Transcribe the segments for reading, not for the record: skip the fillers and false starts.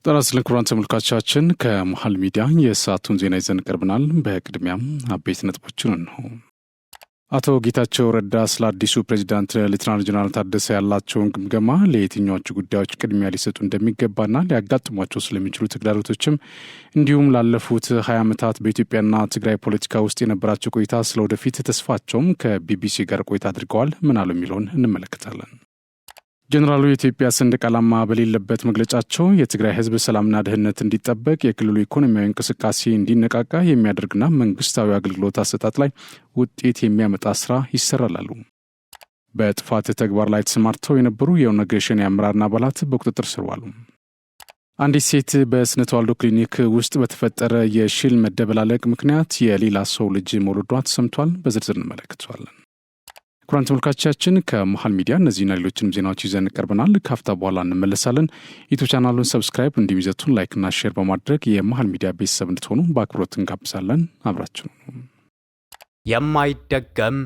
ጤና ክቡራን ተመልካቾቻችን ከመሃል ሚዲያ የሰዓቱን ዜና ይዘን ቀርበናል። በቅድሚያም አበይት ነጥቦችን ነው። አቶ ጌታቸው ረዳ ስለ አዲሱ ፕሬዝዳንት ሌተናል ጀነራል ታደሰ ያላቸውን ግምገማ ለየትኞቹ ጉዳዮች ቅድሚያ ሊሰጡ እንደሚገባና ሊያጋጥሟቸው ስለሚችሉ ተግዳሮቶችም እንዲሁም ላለፉት 20 ዓመታት በኢትዮጵያና ትግራይ ፖለቲካ ውስጥ የነበራቸው ቆይታ ስለወደፊት ተስፋቸውም ከቢቢሲ ጋር ቆይታ አድርገዋል። ምን አሉ የሚለውን እንመለከታለን። ጀነራሉ የኢትዮጵያ ሰንደቅ ዓላማ በሌለበት መግለጫቸው የትግራይ ሕዝብ ሰላምና ደህንነት እንዲጠበቅ የክልሉ ኢኮኖሚያዊ እንቅስቃሴ እንዲነቃቃ የሚያደርግና መንግስታዊ አገልግሎት አሰጣጥ ላይ ውጤት የሚያመጣ ስራ ይሰራላሉ። በጥፋት ተግባር ላይ ተሰማርተው የነበሩ የኦነግ ሸኔ አመራርና አባላት በቁጥጥር ስር ዋሉ። አንዲት ሴት በስነ ተዋልዶ ክሊኒክ ውስጥ በተፈጠረ የሽል መደበላለቅ ምክንያት የሌላ ሰው ልጅ መውለዷ ተሰምቷል። በዝርዝር እንመለከተዋለን። ክቡራን ተመልካቾቻችን ከመሃል ሚዲያ እነዚህና ሌሎችንም ዜናዎች ይዘን ቀርበናል። ካፍታ በኋላ እንመለሳለን። ዩቲዩብ ቻናሉን ሰብስክራይብ እንዲሁም ይዘቱን ላይክና ሼር በማድረግ የመሃል ሚዲያ ቤተሰብ እንድትሆኑ በአክብሮት እንጋብዛለን። አብራችሁ የማይደገም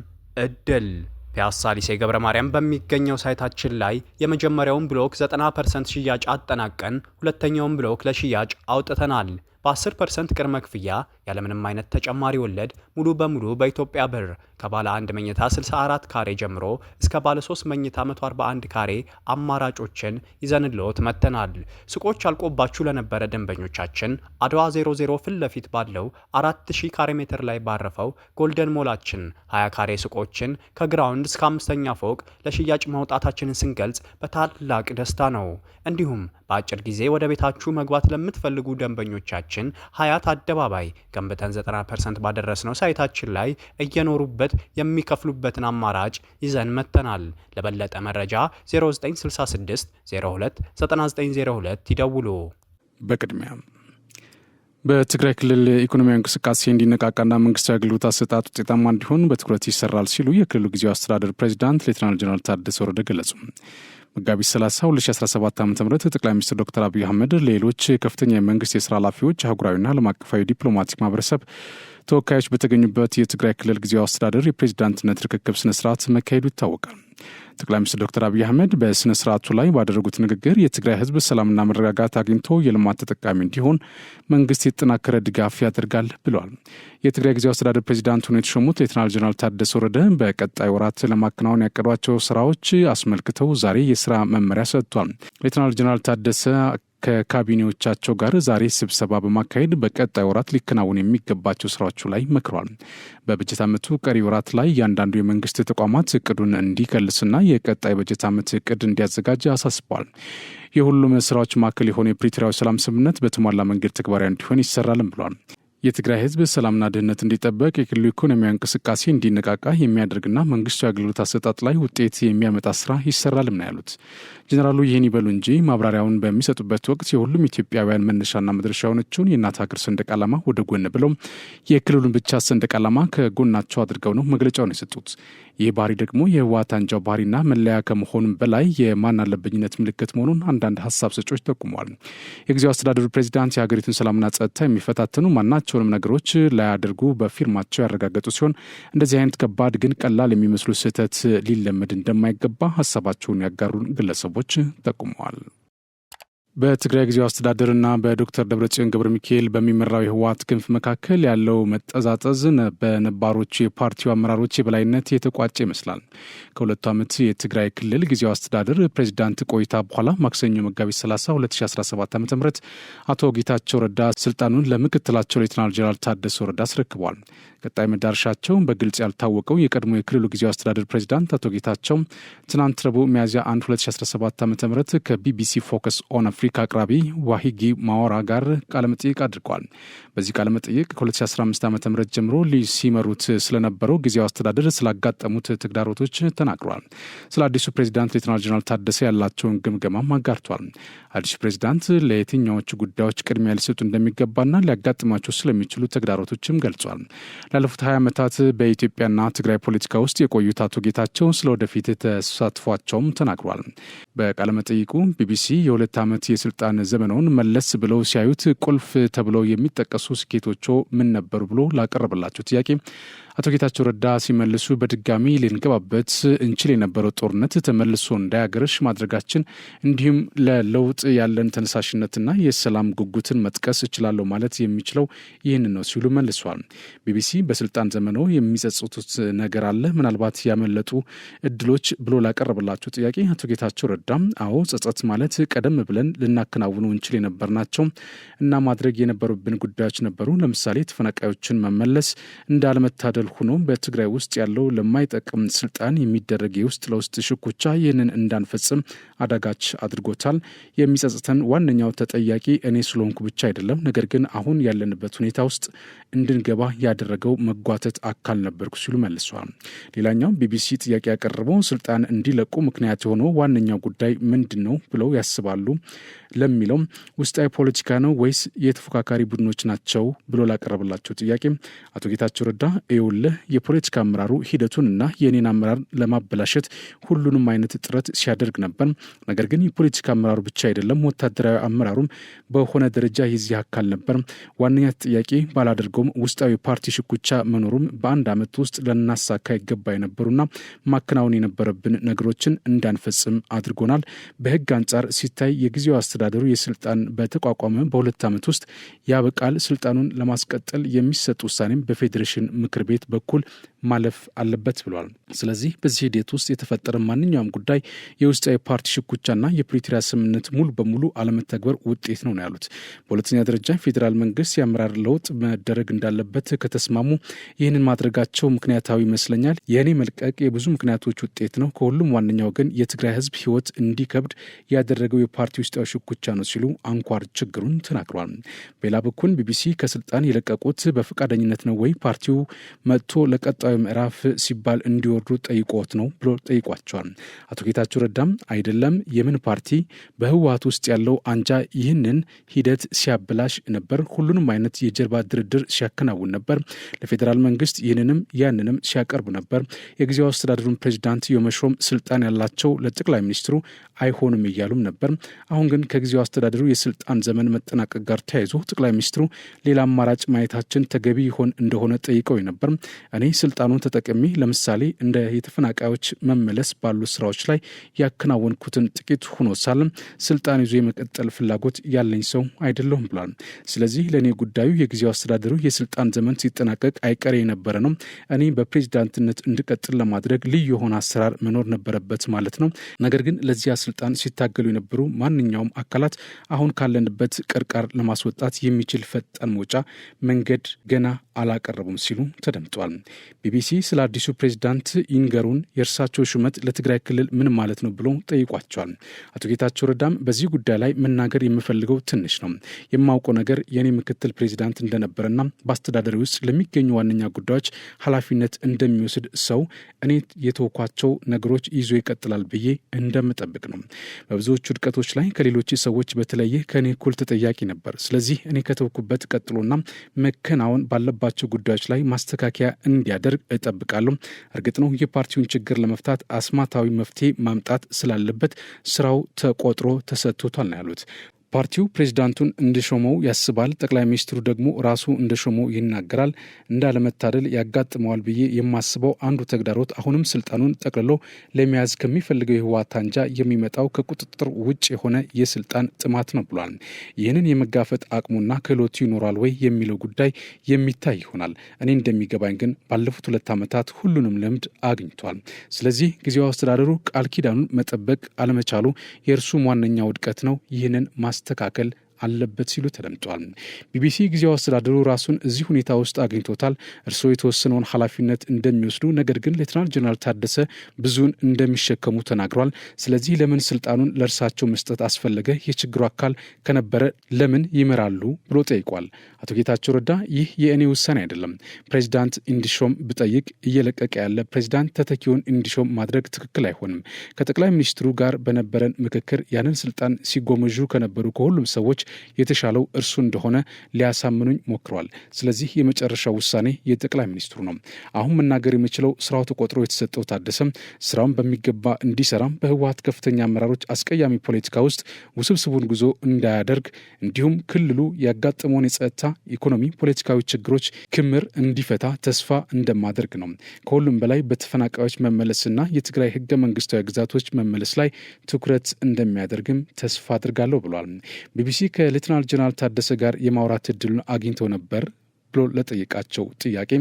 እድል ፒያሳ ሊሴ ገብረ ማርያም በሚገኘው ሳይታችን ላይ የመጀመሪያውን ብሎክ 90% ሽያጭ አጠናቀን ሁለተኛውን ብሎክ ለሽያጭ አውጥተናል። በ10% ቅድመ ክፍያ ያለምንም አይነት ተጨማሪ ወለድ ሙሉ በሙሉ በኢትዮጵያ ብር ከባለ 1 መኝታ 64 ካሬ ጀምሮ እስከ ባለ 3 መኝታ 141 ካሬ አማራጮችን ይዘንልዎት መጥተናል። ሱቆች አልቆባችሁ ለነበረ ደንበኞቻችን አድዋ 00 ፊት ለፊት ባለው 4000 ካሬ ሜትር ላይ ባረፈው ጎልደን ሞላችን 20 ካሬ ሱቆችን ከግራውንድ እስከ 5ኛ ፎቅ ለሽያጭ ማውጣታችንን ስንገልጽ በታላቅ ደስታ ነው። እንዲሁም በአጭር ጊዜ ወደ ቤታችሁ መግባት ለምትፈልጉ ደንበኞቻችን ሀያት አደባባይ ገንብተን 90% ባደረስነው ሳይታችን ላይ እየኖሩበት የሚከፍሉበትን አማራጭ ይዘን መጥተናል። ለበለጠ መረጃ 0966 02 9902 ይደውሉ። በቅድሚያ በትግራይ ክልል ኢኮኖሚያዊ እንቅስቃሴ እንዲነቃቃና መንግስታዊ አገልግሎት አሰጣጥ ውጤታማ እንዲሆን በትኩረት ይሰራል ሲሉ የክልሉ ጊዜያዊ አስተዳደር ፕሬዚዳንት ሌተናል ጀነራል ታደሰ ወረደ ገለጹ። መጋቢት 30 2017 ዓ.ም ጠቅላይ ሚኒስትር ዶክተር አብይ አህመድ ሌሎች ከፍተኛ የመንግስት የስራ ኃላፊዎች አህጉራዊና ዓለም አቀፋዊ ዲፕሎማቲክ ማህበረሰብ ተወካዮች በተገኙበት የትግራይ ክልል ጊዜያዊ አስተዳደር የፕሬዝዳንትነት ርክክብ ስነ ስርዓት መካሄዱ ይታወቃል። ጠቅላይ ሚኒስትር ዶክተር አብይ አህመድ በስነ ስርዓቱ ላይ ባደረጉት ንግግር የትግራይ ህዝብ ሰላምና መረጋጋት አግኝቶ የልማት ተጠቃሚ እንዲሆን መንግስት የተጠናከረ ድጋፍ ያደርጋል ብለዋል። የትግራይ ጊዜያዊ አስተዳደር ፕሬዚዳንት ሆነው የተሾሙት ሌተናል ጀነራል ታደሰ ወረደ በቀጣይ ወራት ለማከናወን ያቀዷቸው ስራዎች አስመልክተው ዛሬ የስራ መመሪያ ሰጥቷል። ሌተናል ጀነራል ታደሰ ከካቢኔዎቻቸው ጋር ዛሬ ስብሰባ በማካሄድ በቀጣይ ወራት ሊከናወኑ የሚገባቸው ስራዎች ላይ መክረዋል። በበጀት ዓመቱ ቀሪ ወራት ላይ እያንዳንዱ የመንግስት ተቋማት እቅዱን እንዲከልስና የቀጣይ በጀት ዓመት እቅድ እንዲያዘጋጅ አሳስቧል። የሁሉም ስራዎች ማዕከል የሆነ የፕሪቶሪያው ሰላም ስምምነት በተሟላ መንገድ ተግባራዊ እንዲሆን ይሰራልም ብሏል። የትግራይ ህዝብ ሰላምና ደህንነት እንዲጠበቅ የክልሉ ኢኮኖሚያዊ እንቅስቃሴ እንዲነቃቃ የሚያደርግና መንግስታዊ አገልግሎት አሰጣጥ ላይ ውጤት የሚያመጣ ስራ ይሰራልም ነው ያሉት። ጀነራሉ ይህን ይበሉ እንጂ ማብራሪያውን በሚሰጡበት ወቅት የሁሉም ኢትዮጵያውያን መነሻና መድረሻ የሆነችውን የእናት ሀገር ሰንደቅ ዓላማ ወደ ጎን ብለው የክልሉን ብቻ ሰንደቅ ዓላማ ከጎናቸው አድርገው ነው መግለጫውን የሰጡት። ይህ ባህሪ ደግሞ የህወሓት አንጃው ባህሪና መለያ ከመሆኑም በላይ የማን አለበኝነት ምልክት መሆኑን አንዳንድ ሀሳብ ሰጪዎች ጠቁመዋል። የጊዜያዊ አስተዳደሩ ፕሬዚዳንት የሀገሪቱን ሰላምና ጸጥታ የሚፈታተኑ ማናቸውንም ነገሮች ላያደርጉ በፊርማቸው ያረጋገጡ ሲሆን እንደዚህ አይነት ከባድ ግን ቀላል የሚመስሉ ስህተት ሊለመድ እንደማይገባ ሀሳባቸውን ያጋሩ ግለሰቦች ጠቁመዋል። በትግራይ ጊዜያዊ አስተዳደርና በዶክተር ደብረጽዮን ገብረ ሚካኤል በሚመራው የህወሓት ክንፍ መካከል ያለው መጠዛጠዝ በነባሮች የፓርቲው አመራሮች የበላይነት የተቋጨ ይመስላል። ከሁለቱ ዓመት የትግራይ ክልል ጊዜያዊ አስተዳደር ፕሬዚዳንት ቆይታ በኋላ ማክሰኞ መጋቢት 30 2017 ዓ.ም አቶ ጌታቸው ረዳ ስልጣኑን ለምክትላቸው ሌተናል ጀነራል ታደሰ ወረደ አስረክበዋል። ቀጣይ መዳረሻቸው በግልጽ ያልታወቀው የቀድሞ የክልሉ ጊዜያዊ አስተዳደር ፕሬዚዳንት አቶ ጌታቸው ትናንት ረቡዕ ሚያዝያ 1 2017 ዓ.ም ከቢቢሲ ፎከስ ኦን አፍሪካ አቅራቢ ዋሂጊ ማወራ ጋር ቃለመጠይቅ አድርገዋል። በዚህ ቃለመጠይቅ ከ2015 ዓ.ም ጀምሮ ሲመሩት ስለነበረው ጊዜያዊ አስተዳደር ስላጋጠሙት ተግዳሮቶች ተናግረዋል። ስለ አዲሱ ፕሬዚዳንት ሌተናል ጀነራል ታደሰ ያላቸውን ግምገማም አጋርቷል። አዲሱ ፕሬዚዳንት ለየትኛዎቹ ጉዳዮች ቅድሚያ ሊሰጡ እንደሚገባና ሊያጋጥሟቸው ስለሚችሉ ተግዳሮቶችም ገልጿል። ላለፉት 20 ዓመታት በኢትዮጵያና ትግራይ ፖለቲካ ውስጥ የቆዩት አቶ ጌታቸው ስለ ወደፊት ተሳትፏቸውም ተናግሯል። በቃለመጠይቁ ቢቢሲ የ2 ዓመት የስልጣን ዘመኑን መለስ ብለው ሲያዩት ቁልፍ ተብለው የሚጠቀሱ ስኬቶቹ ምን ነበሩ ብሎ ላቀረበላቸው ጥያቄ አቶ ጌታቸው ረዳ ሲመልሱ በድጋሚ ልንገባበት እንችል የነበረው ጦርነት ተመልሶ እንዳያገረሽ ማድረጋችን እንዲሁም ለለውጥ ያለን ተነሳሽነትና የሰላም ጉጉትን መጥቀስ እችላለሁ ማለት የሚችለው ይህን ነው ሲሉ መልሷል። ቢቢሲ በስልጣን ዘመኖ የሚጸጽቱት ነገር አለ ምናልባት ያመለጡ እድሎች ብሎ ላቀረበላቸው ጥያቄ አቶ ጌታቸው ረዳም አዎ ጸጸት ማለት ቀደም ብለን ልናከናውኑ እንችል የነበርናቸው እና ማድረግ የነበሩብን ጉዳዮች ነበሩ። ለምሳሌ ተፈናቃዮችን መመለስ እንዳለመታደል ሆኖ በትግራይ ውስጥ ያለው ለማይጠቅም ስልጣን የሚደረግ የውስጥ ለውስጥ ሽኩቻ ይህንን እንዳንፈጽም አዳጋች አድርጎታል። የሚጸጽተን ዋነኛው ተጠያቂ እኔ ስለሆንኩ ብቻ አይደለም፣ ነገር ግን አሁን ያለንበት ሁኔታ ውስጥ እንድንገባ ያደረገው መጓተት አካል ነበርኩ ሲሉ መልሷል። ሌላኛው ቢቢሲ ጥያቄ ያቀረበው ስልጣን እንዲለቁ ምክንያት የሆነው ዋነኛው ጉዳይ ምንድን ነው ብለው ያስባሉ ለሚለው ውስጣዊ ፖለቲካ ነው ወይስ የተፎካካሪ ቡድኖች ናቸው ብሎ ላቀረበላቸው ጥያቄ አቶ ጌታቸው ረዳ ይኸውልህ የፖለቲካ አመራሩ ሂደቱንና የኔን አመራር ለማበላሸት ሁሉንም አይነት ጥረት ሲያደርግ ነበር። ነገር ግን የፖለቲካ አመራሩ ብቻ አይደለም ወታደራዊ አመራሩም በሆነ ደረጃ የዚህ አካል ነበር። ዋነኛ ጥያቄ ባላደርገውም ውስጣዊ ፓርቲ ሽኩቻ መኖሩም በአንድ ዓመት ውስጥ ለናሳካ ይገባ የነበሩና ማከናወን የነበረብን ነገሮችን እንዳንፈጽም አድርጎናል። በህግ አንጻር ሲታይ የጊዜው አስተዳደሩ የስልጣን በተቋቋመ በ2 ዓመት ውስጥ ያበቃል። ስልጣኑን ለማስቀጠል የሚሰጥ ውሳኔም በፌዴሬሽን ምክር ቤት በኩል ማለፍ አለበት ብሏል። ስለዚህ በዚህ ሂደት ውስጥ የተፈጠረ ማንኛውም ጉዳይ የውስጣዊ ፓርቲ ሽኩቻና የፕሪቶሪያ ስምምነት ሙሉ በሙሉ አለመተግበር ውጤት ነው ያሉት። በሁለተኛ ደረጃ ፌዴራል መንግስት የአመራር ለውጥ መደረግ እንዳለበት ከተስማሙ ይህንን ማድረጋቸው ምክንያታዊ ይመስለኛል። የእኔ መልቀቅ የብዙ ምክንያቶች ውጤት ነው። ከሁሉም ዋነኛው ግን የትግራይ ህዝብ ህይወት እንዲከብድ ያደረገው የፓርቲ ውስጣዊ ሽኩቻ ነው ሲሉ አንኳር ችግሩን ተናግሯል። በሌላ በኩል ቢቢሲ ከስልጣን የለቀቁት በፈቃደኝነት ነው ወይ ፓርቲው መጥቶ ለቀጣዩ ምዕራፍ ሲባል እንዲወርዱ ጠይቆት ነው ብሎ ጠይቋቸዋል። አቶ ጌታቸው ረዳም አይደለም የምን ፓርቲ በህወሓት ውስጥ ያለው አንጃ ይህንን ሂደት ሲያበላሽ ነበር። ሁሉንም አይነት የጀርባ ድርድር ሲያከናውን ነበር። ለፌዴራል መንግስት ይህንንም ያንንም ሲያቀርብ ነበር። የጊዜው አስተዳደሩን ፕሬዚዳንት የመሾም ስልጣን ያላቸው ለጠቅላይ ሚኒስትሩ አይሆንም እያሉም ነበር። አሁን ግን ከጊዜው አስተዳደሩ የስልጣን ዘመን መጠናቀቅ ጋር ተያይዞ ጠቅላይ ሚኒስትሩ ሌላ አማራጭ ማየታችን ተገቢ ይሆን እንደሆነ ጠይቀው ነበር። እኔ ስልጣኑን ተጠቅሜ ለምሳሌ እንደ የተፈናቃዮች መመለስ ባሉ ስራዎች ላይ ያከናወንኩትን ጥቂት ሆኖ ሳለም ስልጣን ይዞ የመቀጠል ፍላጎት ያለኝ ሰው አይደለሁም ብሏል። ስለዚህ ለእኔ ጉዳዩ የጊዜው አስተዳደሩ የስልጣን ዘመን ሲጠናቀቅ አይቀሬ የነበረ ነው። እኔ በፕሬዚዳንትነት እንድቀጥል ለማድረግ ልዩ የሆነ አሰራር መኖር ነበረበት ማለት ነው። ነገር ግን ለዚያ ስልጣን ሲታገሉ የነበሩ ማንኛውም አካላት አሁን ካለንበት ቅርቃር ለማስወጣት የሚችል ፈጣን መውጫ መንገድ ገና አላቀረቡም ሲሉ ተደምጧል። ቢቢሲ ስለ አዲሱ ፕሬዚዳንት ይንገሩን፣ የእርሳቸው ሹመት ለትግራይ ክልል ምን ማለት ነው ብሎ ጠይቋቸዋል። አቶ ጌታቸው ረዳም በዚህ ጉዳይ ላይ መናገር የምፈልገው ትንሽ ነው። የማውቀው ነገር የኔ ምክትል ፕሬዚዳንት እንደነበረና በአስተዳደሪ ውስጥ ለሚገኙ ዋነኛ ጉዳዮች ኃላፊነት እንደሚወስድ ሰው እኔ የተወኳቸው ነገሮች ይዞ ይቀጥላል ብዬ እንደምጠብቅ ነው። በብዙዎቹ ውድቀቶች ላይ ከሌሎች ሰዎች በተለየ ከእኔ እኩል ተጠያቂ ነበር። ስለዚህ እኔ ከተወኩበት ቀጥሎና መከናወን ባለባቸው ጉዳዮች ላይ ማስተካከያ እንዲያደርግ እጠብቃለሁ። እርግጥ ነው የፓርቲውን ችግር ለመፍታት አስማታዊ መፍትሄ ማምጣት ስላለበት ስራው ተቆጥሮ ተሰጥቶታል ነው ያሉት። ፓርቲው ፕሬዚዳንቱን እንደሾመው ያስባል። ጠቅላይ ሚኒስትሩ ደግሞ ራሱ እንደሾመው ይናገራል። እንዳለመታደል ያጋጥመዋል ብዬ የማስበው አንዱ ተግዳሮት አሁንም ስልጣኑን ጠቅልሎ ለመያዝ ከሚፈልገው የህወሓት አንጃ የሚመጣው ከቁጥጥር ውጭ የሆነ የስልጣን ጥማት ነው ብሏል። ይህንን የመጋፈጥ አቅሙና ክህሎቱ ይኖራል ወይ የሚለው ጉዳይ የሚታይ ይሆናል። እኔ እንደሚገባኝ ግን ባለፉት 2 ዓመታት ሁሉንም ልምድ አግኝቷል። ስለዚህ ጊዜው አስተዳደሩ ቃል ኪዳኑን መጠበቅ አለመቻሉ የእርሱም ዋነኛ ውድቀት ነው። ይህንን ማስተካከል አለበት ሲሉ ተደምጧል። ቢቢሲ ጊዜው አስተዳደሩ ራሱን እዚህ ሁኔታ ውስጥ አግኝቶታል። እርስዎ የተወሰነውን ኃላፊነት እንደሚወስዱ ነገር ግን ሌተናል ጀነራል ታደሰ ብዙውን እንደሚሸከሙ ተናግሯል። ስለዚህ ለምን ስልጣኑን ለእርሳቸው መስጠት አስፈለገ? የችግሩ አካል ከነበረ ለምን ይመራሉ ብሎ ጠይቋል። አቶ ጌታቸው ረዳ ይህ የእኔ ውሳኔ አይደለም። ፕሬዚዳንት እንዲሾም ብጠይቅ እየለቀቀ ያለ ፕሬዚዳንት ተተኪውን እንዲሾም ማድረግ ትክክል አይሆንም። ከጠቅላይ ሚኒስትሩ ጋር በነበረን ምክክር ያንን ስልጣን ሲጎመዡ ከነበሩ ከሁሉም ሰዎች የተሻለው እርሱ እንደሆነ ሊያሳምኑኝ ሞክረዋል። ስለዚህ የመጨረሻው ውሳኔ የጠቅላይ ሚኒስትሩ ነው። አሁን መናገር የሚችለው ስራው ተቆጥሮ የተሰጠው ታደሰም ስራውን በሚገባ እንዲሰራም በህወሓት ከፍተኛ አመራሮች አስቀያሚ ፖለቲካ ውስጥ ውስብስቡን ጉዞ እንዳያደርግ እንዲሁም ክልሉ ያጋጠመውን የጸጥታ፣ ኢኮኖሚ፣ ፖለቲካዊ ችግሮች ክምር እንዲፈታ ተስፋ እንደማደርግ ነው። ከሁሉም በላይ በተፈናቃዮች መመለስና የትግራይ ህገ መንግስታዊ ግዛቶች መመለስ ላይ ትኩረት እንደሚያደርግም ተስፋ አድርጋለሁ ብሏል። ቢቢሲ ከሌተናል ጀነራል ታደሰ ጋር የማውራት እድሉን አግኝተው ነበር ብሎ ለጠየቃቸው ጥያቄ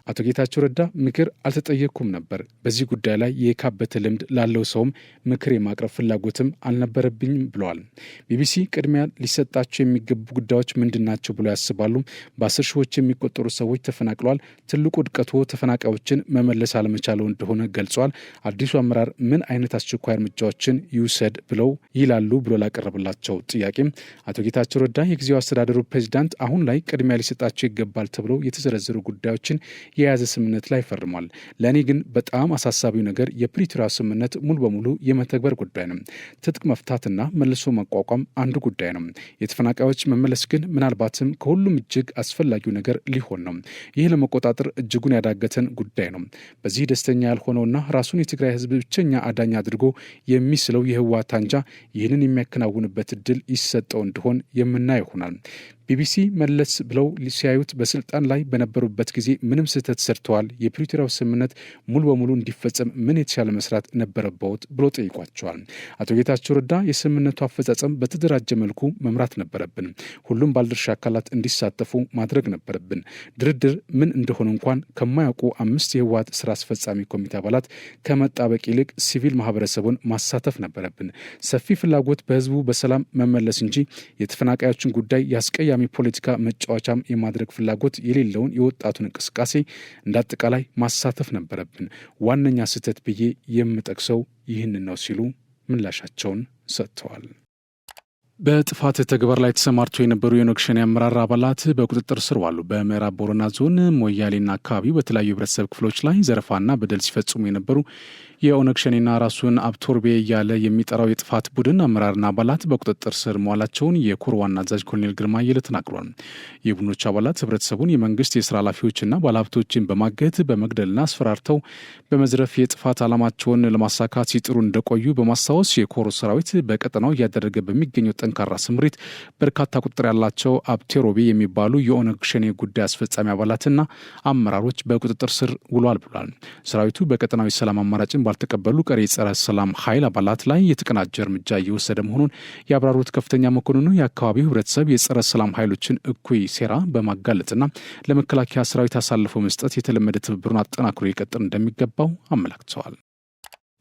አቶ ጌታቸው ረዳ ምክር አልተጠየቅኩም ነበር። በዚህ ጉዳይ ላይ የካበተ ልምድ ላለው ሰውም ምክር የማቅረብ ፍላጎትም አልነበረብኝም ብለዋል። ቢቢሲ ቅድሚያ ሊሰጣቸው የሚገቡ ጉዳዮች ምንድን ናቸው ብሎ ያስባሉ? በ10 ሺዎች የሚቆጠሩ ሰዎች ተፈናቅለዋል። ትልቁ ውድቀቱ ተፈናቃዮችን መመለስ አለመቻለው እንደሆነ ገልጿል። አዲሱ አመራር ምን አይነት አስቸኳይ እርምጃዎችን ይውሰድ ብለው ይላሉ ብሎ ላቀረብላቸው ጥያቄ አቶ ጌታቸው ረዳ የጊዜው አስተዳደሩ ፕሬዚዳንት አሁን ላይ ቅድሚያ ሊሰጣቸው ይገባል ተብለው የተዘረዘሩ ጉዳዮችን የያዘ ስምምነት ላይ ፈርሟል። ለእኔ ግን በጣም አሳሳቢው ነገር የፕሪቶሪያ ስምምነት ሙሉ በሙሉ የመተግበር ጉዳይ ነው። ትጥቅ መፍታትና መልሶ መቋቋም አንዱ ጉዳይ ነው። የተፈናቃዮች መመለስ ግን ምናልባትም ከሁሉም እጅግ አስፈላጊው ነገር ሊሆን ነው። ይህ ለመቆጣጠር እጅጉን ያዳገተን ጉዳይ ነው። በዚህ ደስተኛ ያልሆነውና ራሱን የትግራይ ህዝብ ብቸኛ አዳኝ አድርጎ የሚስለው የህወሓት አንጃ ይህንን የሚያከናውንበት እድል ይሰጠው እንደሆን የምናየው ይሆናል። ቢቢሲ መለስ ብለው ሲያዩት በስልጣን ላይ በነበሩበት ጊዜ ምንም ስህተት ሰርተዋል፣ የፕሪቶሪያው ስምምነት ሙሉ በሙሉ እንዲፈጸም ምን የተሻለ መስራት ነበረበት ብሎ ጠይቋቸዋል። አቶ ጌታቸው ረዳ የስምምነቱ አፈጻጸም በተደራጀ መልኩ መምራት ነበረብን፣ ሁሉም ባለድርሻ አካላት እንዲሳተፉ ማድረግ ነበረብን። ድርድር ምን እንደሆነ እንኳን ከማያውቁ 5 የህወሓት ስራ አስፈጻሚ ኮሚቴ አባላት ከመጣበቅ ይልቅ ሲቪል ማህበረሰቡን ማሳተፍ ነበረብን። ሰፊ ፍላጎት በህዝቡ በሰላም መመለስ እንጂ የተፈናቃዮችን ጉዳይ ያስቀያሚ ፖለቲካ መጫወቻም የማድረግ ፍላጎት የሌለውን የወጣቱን እንቅስቃሴ እንዳጠቃላይ ማሳተፍ ነበረብን። ዋነኛ ስህተት ብዬ የምጠቅሰው ይህንን ነው ሲሉ ምላሻቸውን ሰጥተዋል። በጥፋት ተግባር ላይ ተሰማርተው የነበሩ የኦነግ ሸኔ አመራር አባላት በቁጥጥር ስር ዋሉ። በምዕራብ ቦረና ዞን ሞያሌና አካባቢው በተለያዩ ህብረተሰብ ክፍሎች ላይ ዘረፋና በደል ሲፈጽሙ የነበሩ የኦነግ ሸኔና ራሱን አብቶርቤ እያለ የሚጠራው የጥፋት ቡድን አመራርና አባላት በቁጥጥር ስር መዋላቸውን የኮር ዋና አዛዥ ኮሎኔል ግርማ አየለ ተናግሯል። የቡድኖች አባላት ህብረተሰቡን፣ የመንግስት የስራ ኃላፊዎችና ባለሀብቶችን በማገት በመግደልና አስፈራርተው በመዝረፍ የጥፋት ዓላማቸውን ለማሳካት ሲጥሩ እንደቆዩ በማስታወስ የኮር ሰራዊት በቀጠናው እያደረገ በሚገኘው ጠንካራ ስምሪት በርካታ ቁጥር ያላቸው አብቴሮቤ የሚባሉ የኦነግ ሸኔ ጉዳይ አስፈጻሚ አባላትና አመራሮች በቁጥጥር ስር ውሏል ብሏል። ሰራዊቱ በቀጠናዊ ሰላም አማራጭን ባልተቀበሉ ቀሪ የጸረ ሰላም ኃይል አባላት ላይ የተቀናጀ እርምጃ እየወሰደ መሆኑን ያብራሩት ከፍተኛ መኮንኑ የአካባቢው ህብረተሰብ የጸረ ሰላም ኃይሎችን እኩይ ሴራ በማጋለጥና ለመከላከያ ሰራዊት አሳልፎ መስጠት የተለመደ ትብብሩን አጠናክሮ ይቀጥል እንደሚገባው አመላክተዋል።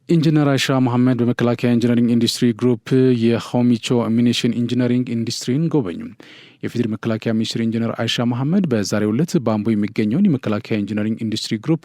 ኢንጂነር አይሻ መሐመድ በመከላከያ ኢንጂነሪንግ ኢንዱስትሪ ግሩፕ የሆሚቾ አሚኒሽን ኢንጂነሪንግ ኢንዱስትሪን ጎበኙ። የፌዴራል መከላከያ ሚኒስትር ኢንጂነር አይሻ መሐመድ በዛሬው ዕለት በአምቦ የሚገኘውን የመከላከያ ኢንጂነሪንግ ኢንዱስትሪ ግሩፕ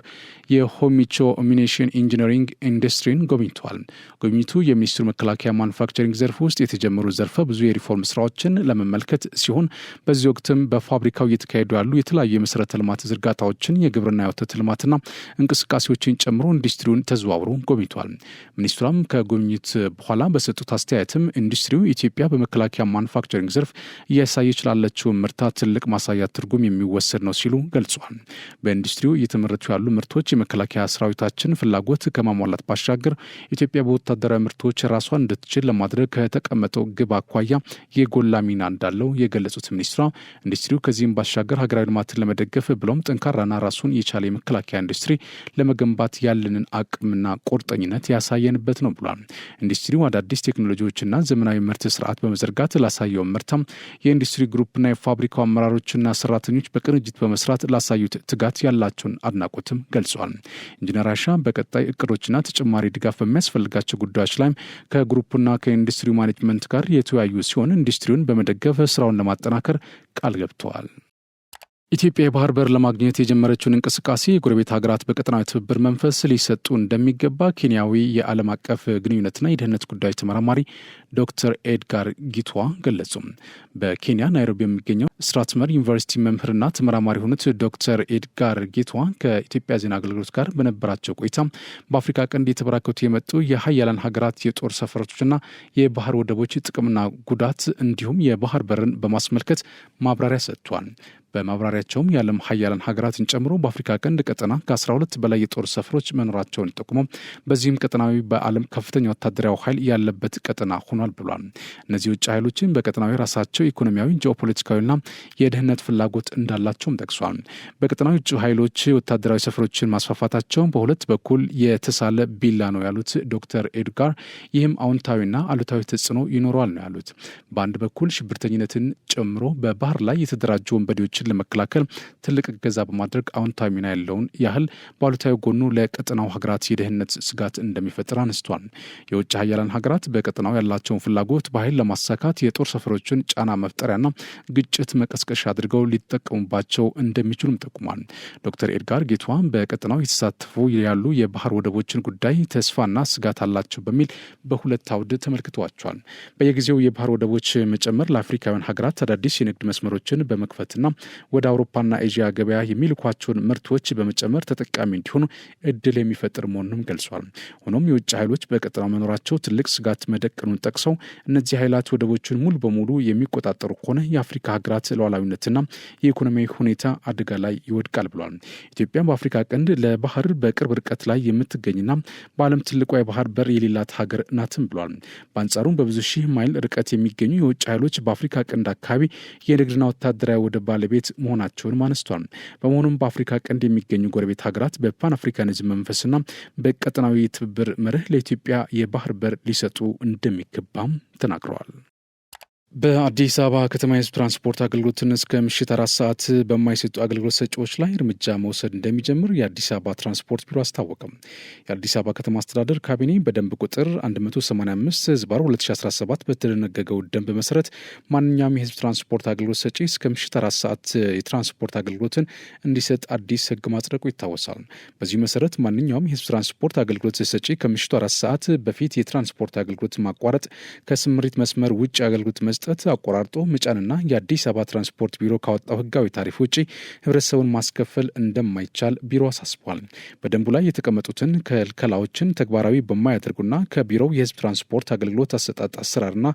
የሆሚቾ አሚኒሽን ኢንጂነሪንግ ኢንዱስትሪን ጎብኝተዋል። ጉብኝቱ የሚኒስትሩ መከላከያ ማኑፋክቸሪንግ ዘርፍ ውስጥ የተጀመሩ ዘርፈ ብዙ የሪፎርም ስራዎችን ለመመልከት ሲሆን በዚህ ወቅትም በፋብሪካው እየተካሄዱ ያሉ የተለያዩ የመሰረተ ልማት ዝርጋታዎችን፣ የግብርና የወተት ልማትና እንቅስቃሴዎችን ጨምሮ ኢንዱስትሪውን ተዘዋውሮ ጎብኝተዋል። ሚኒስትሯም ከጉብኝት በኋላ በሰጡት አስተያየትም ኢንዱስትሪው ኢትዮጵያ በመከላከያ ማኑፋክቸሪንግ ዘርፍ እያሳየች ላለችው ምርታ ትልቅ ማሳያ ትርጉም የሚወሰድ ነው ሲሉ ገልጿል። በኢንዱስትሪው እየተመረቱ ያሉ ምርቶች የመከላከያ ሰራዊታችን ፍላጎት ከማሟላት ባሻገር ኢትዮጵያ በወታደራዊ ምርቶች ራሷን እንድትችል ለማድረግ ከተቀመጠው ግብ አኳያ የጎላ ሚና እንዳለው የገለጹት ሚኒስትሯ ኢንዱስትሪው ከዚህም ባሻገር ሀገራዊ ልማትን ለመደገፍ ብሎም ጠንካራና ራሱን የቻለ የመከላከያ ኢንዱስትሪ ለመገንባት ያለንን አቅምና ቁርጠኝነት ያሳየንበት ነው ብሏል። ኢንዱስትሪው አዳዲስ ቴክኖሎጂዎችና ዘመናዊ ምርት ስርዓት በመዘርጋት ላሳየው ምርታም የኢንዱስትሪ ግሩፕና የፋብሪካው አመራሮችና ሰራተኞች በቅንጅት በመስራት ላሳዩት ትጋት ያላቸውን አድናቆትም ገልጿል። ኢንጂነር አይሻ በቀጣይ እቅዶችና ተጨማሪ ድጋፍ በሚያስፈልጋቸው ጉዳዮች ላይም ከግሩፕና ከኢንዱስትሪ ማኔጅመንት ጋር የተወያዩ ሲሆን ኢንዱስትሪውን በመደገፍ ስራውን ለማጠናከር ቃል ገብተዋል። ኢትዮጵያ የባህር በር ለማግኘት የጀመረችውን እንቅስቃሴ የጎረቤት ሀገራት በቀጠናዊ ትብብር መንፈስ ሊሰጡ እንደሚገባ ኬንያዊ የዓለም አቀፍ ግንኙነትና የደህንነት ጉዳዮች ተመራማሪ ዶክተር ኤድጋር ጊቷ ገለጹ። በኬንያ ናይሮቢ የሚገኘው ስትራትመር ዩኒቨርሲቲ መምህርና ተመራማሪ የሆኑት ዶክተር ኤድጋር ጊቷ ከኢትዮጵያ ዜና አገልግሎት ጋር በነበራቸው ቆይታ በአፍሪካ ቀንድ የተበራከቱ የመጡ የሀያላን ሀገራት የጦር ሰፈሮችና የባህር ወደቦች ጥቅምና ጉዳት እንዲሁም የባህር በርን በማስመልከት ማብራሪያ ሰጥቷል። በማብራሪያቸውም የዓለም ሀያላን ሀገራትን ጨምሮ በአፍሪካ ቀንድ ቀጠና ከ12 በላይ የጦር ሰፈሮች መኖራቸውን ጠቁሞ በዚህም ቀጠናዊ በዓለም ከፍተኛ ወታደራዊ ኃይል ያለበት ቀጠና ሆኗል ብሏል። እነዚህ ውጭ ኃይሎችን በቀጠናዊ ራሳቸው ኢኮኖሚያዊ፣ ጂኦፖለቲካዊና የደህንነት ፍላጎት እንዳላቸውም ጠቅሷል። በቀጠናዊ ውጭ ኃይሎች ወታደራዊ ሰፈሮችን ማስፋፋታቸው በሁለት በኩል የተሳለ ቢላ ነው ያሉት ዶክተር ኤድጋር ይህም አዎንታዊና አሉታዊ ተጽዕኖ ይኖረዋል ነው ያሉት። በአንድ በኩል ሽብርተኝነትን ጨምሮ በባህር ላይ የተደራጁ ወንበዴዎች ለመከላከል ትልቅ እገዛ በማድረግ አዎንታዊ ሚና ያለውን ያህል በአሉታዊ ጎኑ ለቀጠናው ሀገራት የደህንነት ስጋት እንደሚፈጥር አነስቷል። የውጭ ሀያላን ሀገራት በቀጠናው ያላቸውን ፍላጎት በኃይል ለማሳካት የጦር ሰፈሮችን ጫና መፍጠሪያና ግጭት መቀስቀሻ አድርገው ሊጠቀሙባቸው እንደሚችሉም ጠቁሟል። ዶክተር ኤድጋር ጌቷ በቀጠናው የተሳተፉ ያሉ የባህር ወደቦችን ጉዳይ ተስፋና ስጋት አላቸው በሚል በሁለት አውድ ተመልክተዋቸዋል። በየጊዜው የባህር ወደቦች መጨመር ለአፍሪካውያን ሀገራት አዳዲስ የንግድ መስመሮችን በመክፈትና ወደ አውሮፓና ኤዥያ ገበያ የሚልኳቸውን ምርቶች በመጨመር ተጠቃሚ እንዲሆኑ እድል የሚፈጥር መሆኑንም ገልጿል። ሆኖም የውጭ ኃይሎች በቀጠናው መኖራቸው ትልቅ ስጋት መደቀኑን ጠቅሰው እነዚህ ኃይላት ወደቦችን ሙሉ በሙሉ የሚቆጣጠሩ ከሆነ የአፍሪካ ሀገራት ሉዓላዊነትና የኢኮኖሚያዊ ሁኔታ አደጋ ላይ ይወድቃል ብሏል። ኢትዮጵያ በአፍሪካ ቀንድ ለባህር በቅርብ ርቀት ላይ የምትገኝና በዓለም ትልቋ የባህር በር የሌላት ሀገር ናትም ብሏል። በአንጻሩም በብዙ ሺህ ማይል ርቀት የሚገኙ የውጭ ኃይሎች በአፍሪካ ቀንድ አካባቢ የንግድና ወታደራዊ ወደ ባለቤት መሆናቸውን አነስቷል። በመሆኑም በአፍሪካ ቀንድ የሚገኙ ጎረቤት ሀገራት በፓን አፍሪካኒዝም መንፈስና በቀጠናዊ ትብብር መርህ ለኢትዮጵያ የባህር በር ሊሰጡ እንደሚገባም ተናግረዋል። በአዲስ አበባ ከተማ የህዝብ ትራንስፖርት አገልግሎትን እስከ ምሽት 4 ሰዓት በማይሰጡ አገልግሎት ሰጪዎች ላይ እርምጃ መውሰድ እንደሚጀምር የአዲስ አበባ ትራንስፖርት ቢሮ አስታወቀም። የአዲስ አበባ ከተማ አስተዳደር ካቢኔ በደንብ ቁጥር 185/2017 በተደነገገው ደንብ መሰረት ማንኛውም የህዝብ ትራንስፖርት አገልግሎት ሰጪ እስከ ምሽት 4 ሰዓት የትራንስፖርት አገልግሎትን እንዲሰጥ አዲስ ህግ ማጽደቁ ይታወሳል። በዚህ መሰረት ማንኛውም የህዝብ ትራንስፖርት አገልግሎት ሰጪ ከምሽቱ 4 ሰዓት በፊት የትራንስፖርት አገልግሎት ማቋረጥ፣ ከስምሪት መስመር ውጭ አገልግሎት መስጠት፣ አቆራርጦ መጫንና የአዲስ አበባ ትራንስፖርት ቢሮ ካወጣው ህጋዊ ታሪፍ ውጪ ህብረተሰቡን ማስከፈል እንደማይቻል ቢሮ አሳስቧል። በደንቡ ላይ የተቀመጡትን ክልከላዎችን ተግባራዊ በማያደርጉና ከቢሮው የህዝብ ትራንስፖርት አገልግሎት አሰጣጥ አሰራርና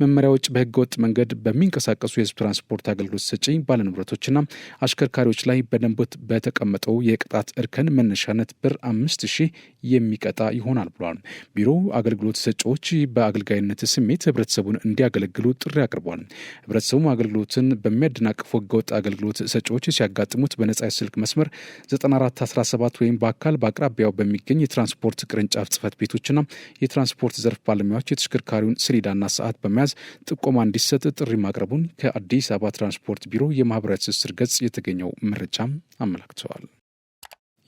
መመሪያ ውጭ በህገወጥ መንገድ በሚንቀሳቀሱ የህዝብ ትራንስፖርት አገልግሎት ሰጪ ባለንብረቶችና አሽከርካሪዎች ላይ በደንቡ በተቀመጠው የቅጣት እርከን መነሻነት ብር 5,000 የሚቀጣ ይሆናል ብሏል። ቢሮው አገልግሎት ሰጪዎች በአገልጋይነት ስሜት ህብረተሰቡን እንዲያገለግሉ ጥሪ አቅርቧል። ህብረተሰቡ አገልግሎትን በሚያደናቅፉ ህገወጥ አገልግሎት ሰጪዎች ሲያጋጥሙት በነጻ የስልክ መስመር 9417 ወይም በአካል በአቅራቢያው በሚገኝ የትራንስፖርት ቅርንጫፍ ጽህፈት ቤቶችና የትራንስፖርት ዘርፍ ባለሙያዎች የተሽከርካሪውን ሰሌዳና ሰዓት በመያዝ ጥቆማ እንዲሰጥ ጥሪ ማቅረቡን ከአዲስ አበባ ትራንስፖርት ቢሮ የማህበራዊ ትስስር ገጽ የተገኘው መረጃም አመላክተዋል።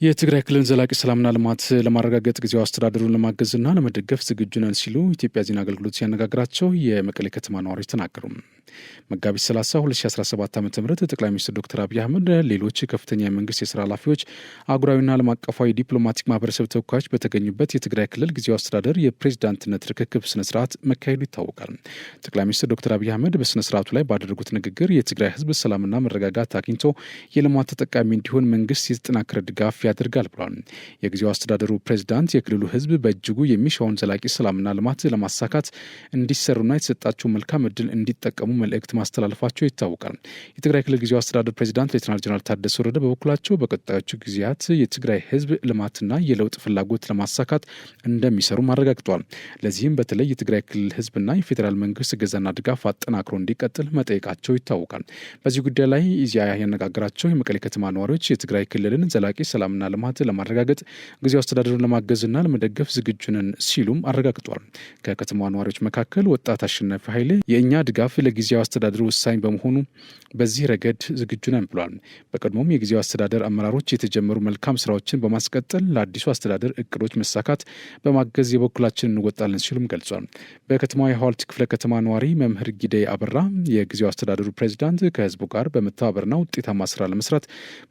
የትግራይ ክልል ዘላቂ ሰላምና ልማት ለማረጋገጥ ጊዜያዊ አስተዳደሩን ለማገዝና ለመደገፍ ዝግጁ ነን ሲሉ ኢትዮጵያ ዜና አገልግሎት ሲያነጋግራቸው የመቀሌ ከተማ ነዋሪዎች ተናገሩ። መጋቢት 30 2017 ዓ.ም ጠቅላይ ሚኒስትር ዶክተር አብይ አህመድ ሌሎች ከፍተኛ የመንግስት የስራ ኃላፊዎች፣ አህጉራዊና ዓለም አቀፋዊ ዲፕሎማቲክ ማህበረሰብ ተወካዮች በተገኙበት የትግራይ ክልል ጊዜያዊ አስተዳደር የፕሬዝዳንትነት ርክክብ ስነስርዓት መካሄዱ ይታወቃል። ጠቅላይ ሚኒስትር ዶክተር አብይ አህመድ በስነስርዓቱ ላይ ባደረጉት ንግግር የትግራይ ህዝብ ሰላምና መረጋጋት አግኝቶ የልማት ተጠቃሚ እንዲሆን መንግስት የተጠናከረ ድጋፍ ያደርጋል ብሏል። የጊዜያዊ አስተዳደሩ ፕሬዝዳንት የክልሉ ህዝብ በእጅጉ የሚሻውን ዘላቂ ሰላምና ልማት ለማሳካት እንዲሰሩና የተሰጣቸው መልካም እድል እንዲጠቀሙ መልእክት ማስተላለፋቸው ይታወቃል። የትግራይ ክልል ጊዜያዊ አስተዳደር ፕሬዚዳንት ሌተናል ጀነራል ታደሰ ወረደ በበኩላቸው በቀጣዮቹ ጊዜያት የትግራይ ህዝብ ልማትና የለውጥ ፍላጎት ለማሳካት እንደሚሰሩ አረጋግጧል። ለዚህም በተለይ የትግራይ ክልል ህዝብና የፌዴራል መንግስት እገዛና ድጋፍ አጠናክሮ እንዲቀጥል መጠየቃቸው ይታወቃል። በዚህ ጉዳይ ላይ ኢዜአ ያነጋገራቸው የመቀሌ ከተማ ነዋሪዎች የትግራይ ክልልን ዘላቂ ሰላምና ልማት ለማረጋገጥ ጊዜያዊ አስተዳደሩን ለማገዝና ለመደገፍ ዝግጁ ነን ሲሉም አረጋግጧል። ከከተማ ነዋሪዎች መካከል ወጣት አሸናፊ ኃይሌ የእኛ ድጋፍ ለጊዜ የጊዜያዊ አስተዳደሩ ወሳኝ በመሆኑ በዚህ ረገድ ዝግጁ ነን ብሏል። በቀድሞም የጊዜያዊ አስተዳደር አመራሮች የተጀመሩ መልካም ስራዎችን በማስቀጠል ለአዲሱ አስተዳደር እቅዶች መሳካት በማገዝ የበኩላችን እንወጣለን ሲሉም ገልጿል። በከተማዋ የሐዋልት ክፍለ ከተማ ነዋሪ መምህር ጊደይ አበራ የጊዜያዊ አስተዳደሩ ፕሬዚዳንት ከህዝቡ ጋር በመተባበርና ውጤታማ ስራ ለመስራት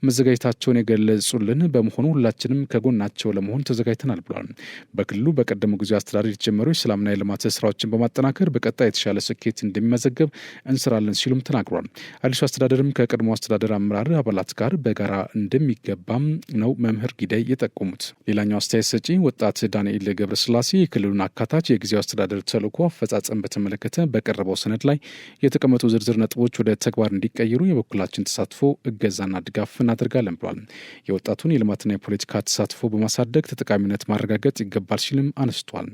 መዘጋጀታቸውን የገለጹልን በመሆኑ ሁላችንም ከጎናቸው ለመሆን ተዘጋጅተናል ብሏል። በክልሉ በቀደሙ ጊዜያዊ አስተዳደር የተጀመሩ የሰላምና የልማት ስራዎችን በማጠናከር በቀጣይ የተሻለ ስኬት እንደሚመዘገብ እንሰራለን ሲሉም ተናግሯል። አዲሱ አስተዳደርም ከቀድሞ አስተዳደር አመራር አባላት ጋር በጋራ እንደሚገባም ነው መምህር ጊደይ የጠቆሙት። ሌላኛው አስተያየት ሰጪ ወጣት ዳንኤል ገብረስላሴ የክልሉን አካታች የጊዜያዊ አስተዳደር ተልዕኮ አፈጻጸም በተመለከተ በቀረበው ሰነድ ላይ የተቀመጡ ዝርዝር ነጥቦች ወደ ተግባር እንዲቀየሩ የበኩላችን ተሳትፎ እገዛና ድጋፍ እናደርጋለን ብሏል። የወጣቱን የልማትና የፖለቲካ ተሳትፎ በማሳደግ ተጠቃሚነት ማረጋገጥ ይገባል ሲልም አነስቷል።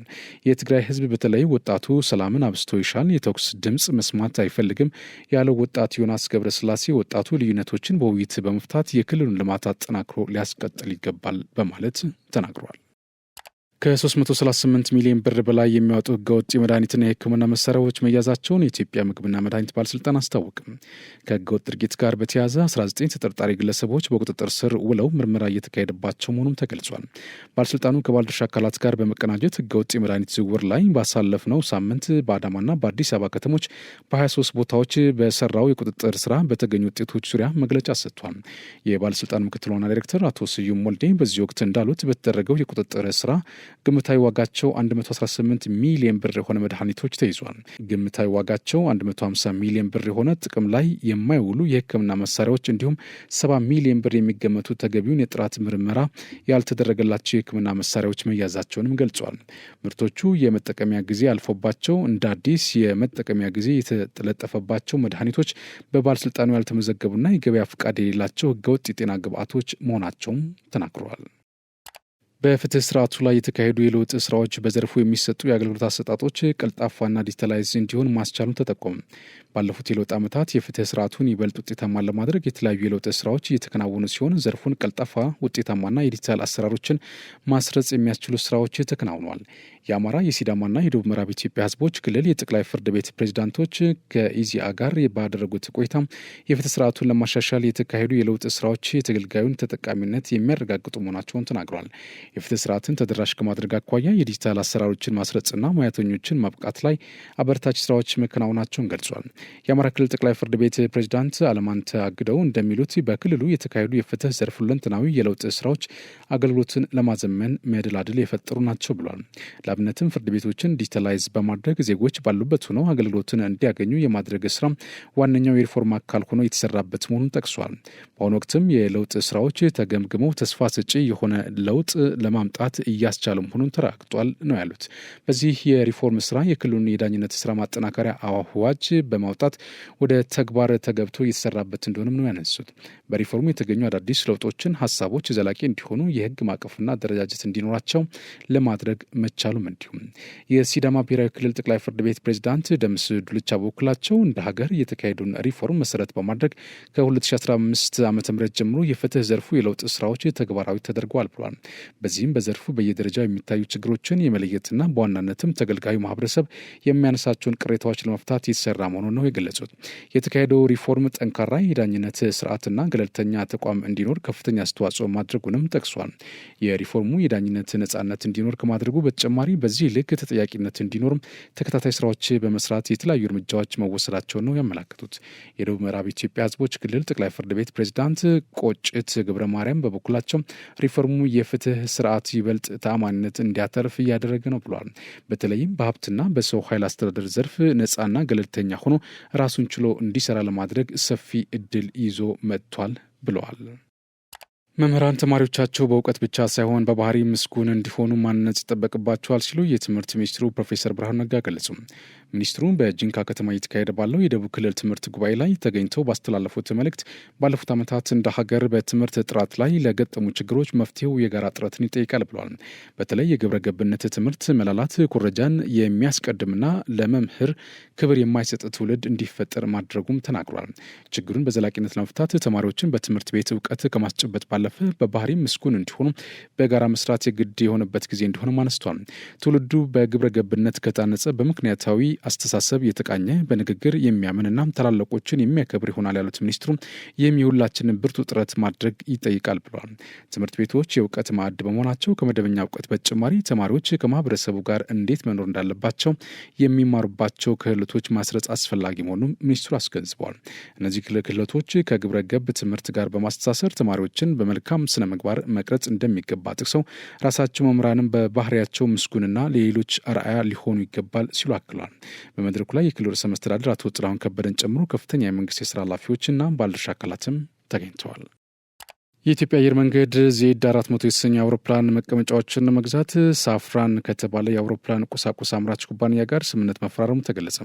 የትግራይ ህዝብ በተለይ ወጣቱ ሰላምን አብስቶ ይሻል፣ የተኩስ ድምፅ መስማት አይፈልግም ያለው ወጣት ዮናስ ገብረስላሴ ወጣቱ ልዩነቶችን በውይይት በመፍታት የክልሉን ልማት አጠናክሮ ሊያስቀጥል ይገባል በማለት ተናግሯል። ከ338 ሚሊዮን ብር በላይ የሚያወጡ ህገወጥ የመድኃኒትና የሕክምና መሳሪያዎች መያዛቸውን የኢትዮጵያ ምግብና መድኃኒት ባለስልጣን አስታወቅም። ከህገወጥ ድርጊት ጋር በተያያዘ 19 ተጠርጣሪ ግለሰቦች በቁጥጥር ስር ውለው ምርመራ እየተካሄደባቸው መሆኑም ተገልጿል። ባለስልጣኑ ከባለድርሻ አካላት ጋር በመቀናጀት ህገወጥ የመድኃኒት ዝውውር ላይ ባሳለፍነው ሳምንት በአዳማና በአዲስ አበባ ከተሞች በ23 ቦታዎች በሰራው የቁጥጥር ስራ በተገኙ ውጤቶች ዙሪያ መግለጫ ሰጥቷል። የባለስልጣኑ ምክትል ዋና ዳይሬክተር አቶ ስዩም ወልዴ በዚህ ወቅት እንዳሉት በተደረገው የቁጥጥር ስራ ግምታዊ ዋጋቸው 118 ሚሊዮን ብር የሆነ መድኃኒቶች ተይዟል። ግምታዊ ዋጋቸው 150 ሚሊዮን ብር የሆነ ጥቅም ላይ የማይውሉ የህክምና መሳሪያዎች እንዲሁም 70 ሚሊዮን ብር የሚገመቱ ተገቢውን የጥራት ምርመራ ያልተደረገላቸው የህክምና መሳሪያዎች መያዛቸውንም ገልጿል። ምርቶቹ የመጠቀሚያ ጊዜ አልፎባቸው እንደ አዲስ የመጠቀሚያ ጊዜ የተለጠፈባቸው መድኃኒቶች በባለስልጣኑ ያልተመዘገቡና የገበያ ፍቃድ የሌላቸው ህገወጥ የጤና ግብዓቶች መሆናቸውም ተናግረዋል። በፍትህ ስርዓቱ ላይ የተካሄዱ የለውጥ ስራዎች በዘርፉ የሚሰጡ የአገልግሎት አሰጣጦች ቀልጣፋና ዲጂታላይዝ እንዲሆን ማስቻሉን ተጠቆመ። ባለፉት የለውጥ ዓመታት የፍትህ ስርዓቱን ይበልጥ ውጤታማ ለማድረግ የተለያዩ የለውጥ ስራዎች እየተከናወኑ ሲሆን ዘርፉን ቀልጣፋ፣ ውጤታማና የዲጂታል አሰራሮችን ማስረጽ የሚያስችሉ ስራዎች ተከናውነዋል። የአማራ፣ የሲዳማና የደቡብ ምዕራብ ኢትዮጵያ ህዝቦች ክልል የጠቅላይ ፍርድ ቤት ፕሬዝዳንቶች ከኢዚአ ጋር ባደረጉት ቆይታ የፍትህ ስርዓቱን ለማሻሻል የተካሄዱ የለውጥ ስራዎች የተገልጋዩን ተጠቃሚነት የሚያረጋግጡ መሆናቸውን ተናግሯል። የፍትህ ስርዓትን ተደራሽ ከማድረግ አኳያ የዲጂታል አሰራሮችን ማስረጽና ሙያተኞችን ማብቃት ላይ አበረታች ስራዎች መከናወናቸውን ገልጿል። የአማራ ክልል ጠቅላይ ፍርድ ቤት ፕሬዝዳንት አለማንተ አግደው እንደሚሉት በክልሉ የተካሄዱ የፍትህ ዘርፍ ሁለንተናዊ የለውጥ ስራዎች አገልግሎትን ለማዘመን መደላድል የፈጠሩ ናቸው ብሏል። ለአብነትም ፍርድ ቤቶችን ዲጂታላይዝ በማድረግ ዜጎች ባሉበት ሆነው አገልግሎትን እንዲያገኙ የማድረግ ስራ ዋነኛው የሪፎርም አካል ሆኖ የተሰራበት መሆኑን ጠቅሷል። በአሁኑ ወቅትም የለውጥ ስራዎች ተገምግመው ተስፋ ሰጪ የሆነ ለውጥ ለማምጣት እያስቻለ መሆኑን ተረጋግጧል ነው ያሉት። በዚህ የሪፎርም ስራ የክልሉን የዳኝነት ስራ ማጠናከሪያ አዋጅ በማውጣት ወደ ተግባር ተገብቶ እየተሰራበት እንደሆነም ነው ያነሱት። በሪፎርሙ የተገኙ አዳዲስ ለውጦችን ሀሳቦች ዘላቂ እንዲሆኑ የህግ ማዕቀፍና አደረጃጀት እንዲኖራቸው ለማድረግ መቻሉም እንዲሁም የሲዳማ ብሔራዊ ክልል ጠቅላይ ፍርድ ቤት ፕሬዝዳንት ደምስ ዱልቻ በበኩላቸው እንደ ሀገር የተካሄዱን ሪፎርም መሰረት በማድረግ ከ2015 ዓ.ም ጀምሮ የፍትህ ዘርፉ የለውጥ ስራዎች ተግባራዊ ተደርገዋል ብሏል። በዚህም በዘርፉ በየደረጃው የሚታዩ ችግሮችን የመለየትና በዋናነትም ተገልጋዩ ማህበረሰብ የሚያነሳቸውን ቅሬታዎች ለመፍታት የተሰራ መሆኑን ነው የገለጹት። የተካሄደው ሪፎርም ጠንካራ የዳኝነት ስርዓትና ገለልተኛ ተቋም እንዲኖር ከፍተኛ አስተዋጽኦ ማድረጉንም ጠቅሷል። የሪፎርሙ የዳኝነት ነጻነት እንዲኖር ከማድረጉ በተጨማሪ በዚህ ልክ ተጠያቂነት እንዲኖርም ተከታታይ ስራዎች በመስራት የተለያዩ እርምጃዎች መወሰዳቸውን ነው ያመላከቱት። የደቡብ ምዕራብ ኢትዮጵያ ህዝቦች ክልል ጠቅላይ ፍርድ ቤት ፕሬዝዳንት ቆጭት ገብረ ማርያም በበኩላቸው ሪፎርሙ የፍትህ ስርዓት ይበልጥ ተአማኒነት እንዲያተርፍ እያደረገ ነው ብሏል። በተለይም በሀብትና በሰው ኃይል አስተዳደር ዘርፍ ነጻና ገለልተኛ ሆኖ ራሱን ችሎ እንዲሰራ ለማድረግ ሰፊ እድል ይዞ መጥቷል ብለዋል። መምህራን ተማሪዎቻቸው በእውቀት ብቻ ሳይሆን በባህሪ ምስጉን እንዲሆኑ ማነጽ ይጠበቅባቸዋል ሲሉ የትምህርት ሚኒስትሩ ፕሮፌሰር ብርሃኑ ነጋ ገለጹ። ሚኒስትሩ በጂንካ ከተማ እየተካሄደ ባለው የደቡብ ክልል ትምህርት ጉባኤ ላይ ተገኝተው ባስተላለፉት መልእክት ባለፉት ዓመታት እንደ ሀገር በትምህርት ጥራት ላይ ለገጠሙ ችግሮች መፍትሄው የጋራ ጥረትን ይጠይቃል ብለዋል። በተለይ የግብረ ገብነት ትምህርት መላላት ኩረጃን የሚያስቀድምና ለመምህር ክብር የማይሰጥ ትውልድ እንዲፈጠር ማድረጉም ተናግሯል። ችግሩን በዘላቂነት ለመፍታት ተማሪዎችን በትምህርት ቤት እውቀት ከማስጨበጥ ባለፈ በባህሪ ምስጉን እንዲሆኑ በጋራ መስራት የግድ የሆነበት ጊዜ እንደሆነም አነስቷል። ትውልዱ በግብረ ገብነት ከታነጸ በምክንያታዊ አስተሳሰብ የተቃኘ በንግግር የሚያምንና ታላላቆችን የሚያከብር ይሆናል ያሉት ሚኒስትሩ ይህም የሁላችንን ብርቱ ጥረት ማድረግ ይጠይቃል ብለዋል። ትምህርት ቤቶች የእውቀት ማዕድ በመሆናቸው ከመደበኛ እውቀት በተጨማሪ ተማሪዎች ከማህበረሰቡ ጋር እንዴት መኖር እንዳለባቸው የሚማሩባቸው ክህሎቶች ማስረጽ አስፈላጊ መሆኑን ሚኒስትሩ አስገንዝበዋል። እነዚህ ክህሎቶች ከግብረ ገብ ትምህርት ጋር በማስተሳሰር ተማሪዎችን በመልካም ስነ ምግባር መቅረጽ እንደሚገባ ጠቅሰው ራሳቸው መምህራንም በባህሪያቸው ምስጉንና ለሌሎች አርአያ ሊሆኑ ይገባል ሲሉ አክለዋል። በመድረኩ ላይ የክልሉ ርዕሰ መስተዳድር አቶ ጥላሁን ከበደን ጨምሮ ከፍተኛ የመንግስት የስራ ኃላፊዎችና ባለድርሻ አካላትም ተገኝተዋል። የኢትዮጵያ አየር መንገድ ዜድ 400 የተሰኙ አውሮፕላን መቀመጫዎችን መግዛት ሳፍራን ከተባለ የአውሮፕላን ቁሳቁስ አምራች ኩባንያ ጋር ስምምነት መፈራረሙ ተገለጸ።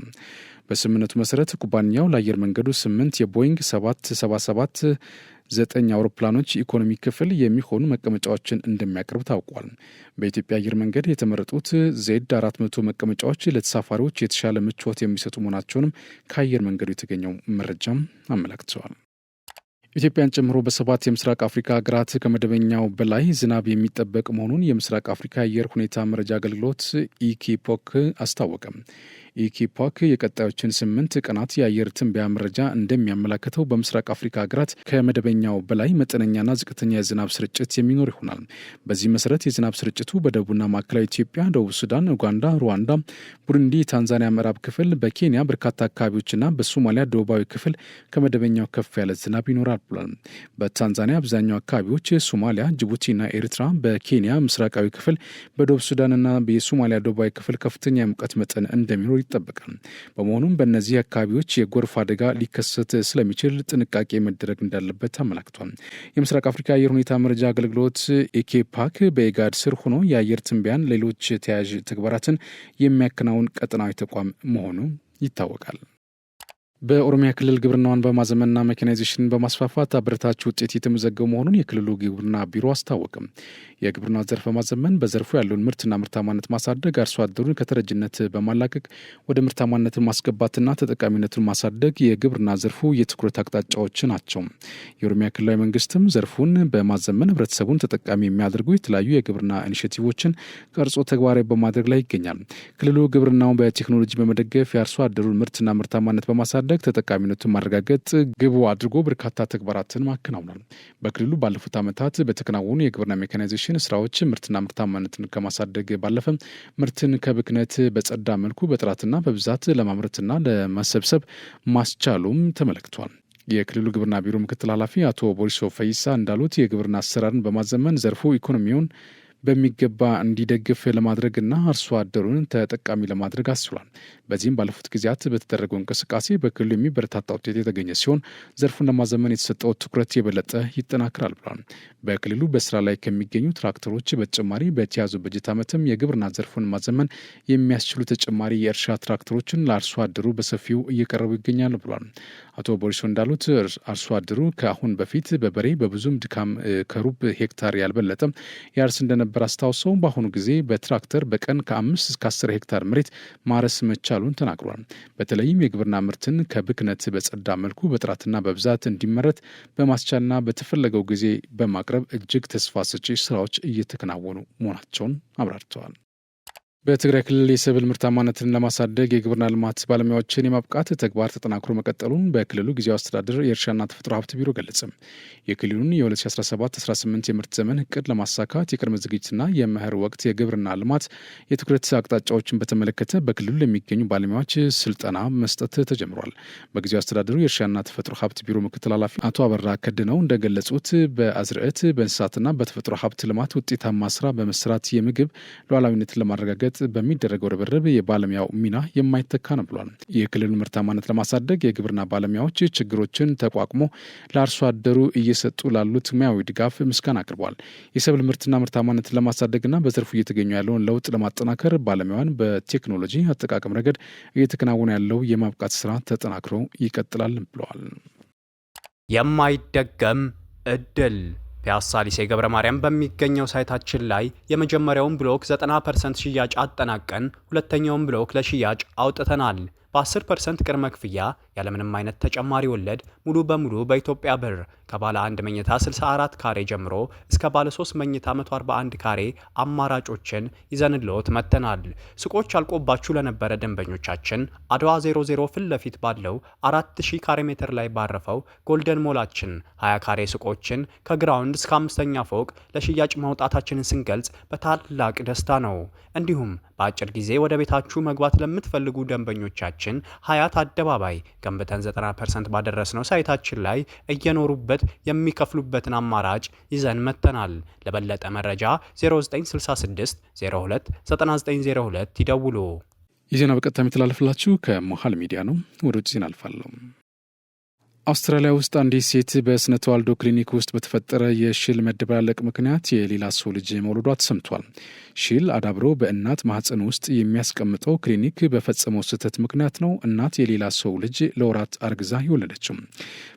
በስምምነቱ መሰረት ኩባንያው ለአየር መንገዱ 8 የቦይንግ 777-9 አውሮፕላኖች ኢኮኖሚ ክፍል የሚሆኑ መቀመጫዎችን እንደሚያቀርብ ታውቋል። በኢትዮጵያ አየር መንገድ የተመረጡት ዜድ 400 መቀመጫዎች ለተሳፋሪዎች የተሻለ ምቾት የሚሰጡ መሆናቸውንም ከአየር መንገዱ የተገኘው መረጃም አመላክተዋል። ኢትዮጵያን ጨምሮ በ7 የምስራቅ አፍሪካ ሀገራት ከመደበኛው በላይ ዝናብ የሚጠበቅ መሆኑን የምስራቅ አፍሪካ አየር ሁኔታ መረጃ አገልግሎት ኢኪፖክ አስታወቀም። ኢኪፖክ የቀጣዮችን 8 ቀናት የአየር ትንበያ መረጃ እንደሚያመላክተው በምስራቅ አፍሪካ ሀገራት ከመደበኛው በላይ መጠነኛና ዝቅተኛ የዝናብ ስርጭት የሚኖር ይሆናል። በዚህ መሰረት የዝናብ ስርጭቱ በደቡብና ማዕከላዊ ኢትዮጵያ፣ ደቡብ ሱዳን፣ ኡጋንዳ፣ ሩዋንዳ፣ ቡሩንዲ፣ ታንዛኒያ ምዕራብ ክፍል፣ በኬንያ በርካታ አካባቢዎችና በሶማሊያ ደቡባዊ ክፍል ከመደበኛው ከፍ ያለ ዝናብ ይኖራል ብሏል። በታንዛኒያ አብዛኛው አካባቢዎች፣ ሶማሊያ፣ ጅቡቲና ኤርትራ፣ በኬንያ ምስራቃዊ ክፍል፣ በደቡብ ሱዳንና የሶማሊያ ደቡባዊ ክፍል ከፍተኛ የሙቀት መጠን እንደሚኖር ይጠበቃል። በመሆኑም በእነዚህ አካባቢዎች የጎርፍ አደጋ ሊከሰት ስለሚችል ጥንቃቄ መደረግ እንዳለበት አመላክቷል። የምስራቅ አፍሪካ አየር ሁኔታ መረጃ አገልግሎት ኢኬፓክ በኢጋድ ስር ሆኖ የአየር ትንበያን፣ ሌሎች ተያያዥ ተግባራትን የሚያከናውን ቀጠናዊ ተቋም መሆኑ ይታወቃል። በኦሮሚያ ክልል ግብርናውን በማዘመንና ሜካናይዜሽንን በማስፋፋት አበረታች ውጤት የተመዘገቡ መሆኑን የክልሉ ግብርና ቢሮ አስታወቅም። የግብርና ዘርፍ በማዘመን በዘርፉ ያለውን ምርትና ምርታማነት ማሳደግ፣ አርሶ አደሩን ከተረጅነት በማላቀቅ ወደ ምርታማነትን ማስገባትና ተጠቃሚነቱን ማሳደግ የግብርና ዘርፉ የትኩረት አቅጣጫዎች ናቸው። የኦሮሚያ ክልላዊ መንግስትም ዘርፉን በማዘመን ህብረተሰቡን ተጠቃሚ የሚያደርጉ የተለያዩ የግብርና ኢኒሼቲቮችን ቀርጾ ተግባራዊ በማድረግ ላይ ይገኛል። ክልሉ ግብርናውን በቴክኖሎጂ በመደገፍ የአርሶ አደሩን ምርትና ምርታማነት በማሳደግ ተጠቃሚነቱን ማረጋገጥ ግቡ አድርጎ በርካታ ተግባራትን ማከናውኗል። በክልሉ ባለፉት ዓመታት በተከናወኑ የግብርና ሜካናይዜሽን ስራዎች ምርትና ምርታማነትን ከማሳደግ ባለፈ ምርትን ከብክነት በጸዳ መልኩ በጥራትና በብዛት ለማምረትና ለመሰብሰብ ማስቻሉም ተመልክቷል። የክልሉ ግብርና ቢሮ ምክትል ኃላፊ አቶ ቦሪሶ ፈይሳ እንዳሉት የግብርና አሰራርን በማዘመን ዘርፉ ኢኮኖሚውን በሚገባ እንዲደግፍ ለማድረግና አርሶ አደሩን ተጠቃሚ ለማድረግ አስችሏል። በዚህም ባለፉት ጊዜያት በተደረገው እንቅስቃሴ በክልሉ የሚበረታታ ውጤት የተገኘ ሲሆን ዘርፉን ለማዘመን የተሰጠው ትኩረት የበለጠ ይጠናክራል ብሏል። በክልሉ በስራ ላይ ከሚገኙ ትራክተሮች በተጨማሪ በተያዙ በጀት ዓመትም የግብርና ዘርፉን ማዘመን የሚያስችሉ ተጨማሪ የእርሻ ትራክተሮችን ለአርሶ አደሩ በሰፊው እየቀረቡ ይገኛል ብሏል። አቶ ቦሪሶ እንዳሉት አርሶ አደሩ ከአሁን በፊት በበሬ በብዙም ድካም ከሩብ ሄክታር ያልበለጠ ያርስ እንደነበር አስታውሰው በአሁኑ ጊዜ በትራክተር በቀን ከ5 እስከ 10 ሄክታር መሬት ማረስ መቻሉን ተናግሯል። በተለይም የግብርና ምርትን ከብክነት በጸዳ መልኩ በጥራትና በብዛት እንዲመረት በማስቻልና በተፈለገው ጊዜ በማቅረብ እጅግ ተስፋ ሰጪ ስራዎች እየተከናወኑ መሆናቸውን አብራርተዋል። በትግራይ ክልል የሰብል ምርታማነትን ለማሳደግ የግብርና ልማት ባለሙያዎችን የማብቃት ተግባር ተጠናክሮ መቀጠሉን በክልሉ ጊዜያዊ አስተዳደር የእርሻና ተፈጥሮ ሀብት ቢሮ ገለጸ። የክልሉን የ2017-18 የምርት ዘመን እቅድ ለማሳካት የቅድመ ዝግጅትና የመኸር ወቅት የግብርና ልማት የትኩረት አቅጣጫዎችን በተመለከተ በክልሉ ለሚገኙ ባለሙያዎች ስልጠና መስጠት ተጀምሯል። በጊዜያዊ አስተዳደሩ የእርሻና ተፈጥሮ ሀብት ቢሮ ምክትል ኃላፊ አቶ አበራ ከድነው እንደገለጹት በአዝርዕት በእንስሳትና በተፈጥሮ ሀብት ልማት ውጤታማ ስራ በመስራት የምግብ ሉዓላዊነትን ለማረጋገጥ በሚደረገው ርብርብ የባለሙያው ሚና የማይተካ ነው ብሏል። የክልሉ ምርታማነት ለማሳደግ የግብርና ባለሙያዎች ችግሮችን ተቋቁሞ ለአርሶ አደሩ እየሰጡ ላሉት ሙያዊ ድጋፍ ምስጋና አቅርቧል። የሰብል ምርትና ምርታማነትን ለማሳደግና በዘርፉ እየተገኙ ያለውን ለውጥ ለማጠናከር ባለሙያን በቴክኖሎጂ አጠቃቀም ረገድ እየተከናወነ ያለው የማብቃት ስራ ተጠናክሮ ይቀጥላል ብለዋል። የማይደገም እድል ፒያሳ ሊሴ ገብረ ማርያም በሚገኘው ሳይታችን ላይ የመጀመሪያውን ብሎክ 90% ሽያጭ አጠናቀን ሁለተኛውን ብሎክ ለሽያጭ አውጥተናል። በ10% ቅድመ ክፍያ ያለምንም አይነት ተጨማሪ ወለድ ሙሉ በሙሉ በኢትዮጵያ ብር ከባለ 1 መኝታ 64 ካሬ ጀምሮ እስከ ባለ 3 መኝታ 141 ካሬ አማራጮችን ይዘንልዎት መጥተናል። ሱቆች አልቆባችሁ ለነበረ ደንበኞቻችን አድዋ 00 ፊት ለፊት ባለው 4000 ካሬ ሜትር ላይ ባረፈው ጎልደን ሞላችን 20 ካሬ ሱቆችን ከግራውንድ እስከ 5ኛ ፎቅ ለሽያጭ ማውጣታችንን ስንገልጽ በታላቅ ደስታ ነው። እንዲሁም በአጭር ጊዜ ወደ ቤታችሁ መግባት ለምትፈልጉ ደንበኞቻችን ሀያት አደባባይ ገንብተን 90% ባደረስነው ሳይታችን ላይ እየኖሩበት የሚከፍሉበትን አማራጭ ይዘን መጥተናል። ለበለጠ መረጃ 0966 02 9902 ይደውሉ። ይህ ዜና በቀጥታ የሚተላለፍላችሁ ከመሃል ሚዲያ ነው። ወደ ውጭ ዜና አልፋለሁ። አውስትራሊያ ውስጥ አንዲት ሴት በስነ ተዋልዶ ክሊኒክ ውስጥ በተፈጠረ የሽል መደበላለቅ ምክንያት የሌላ ሰው ልጅ መውለዷ ተሰምቷል። ሽል አዳብሮ በእናት ማህፀን ውስጥ የሚያስቀምጠው ክሊኒክ በፈጸመው ስህተት ምክንያት ነው እናት የሌላ ሰው ልጅ ለወራት አርግዛ የወለደችው።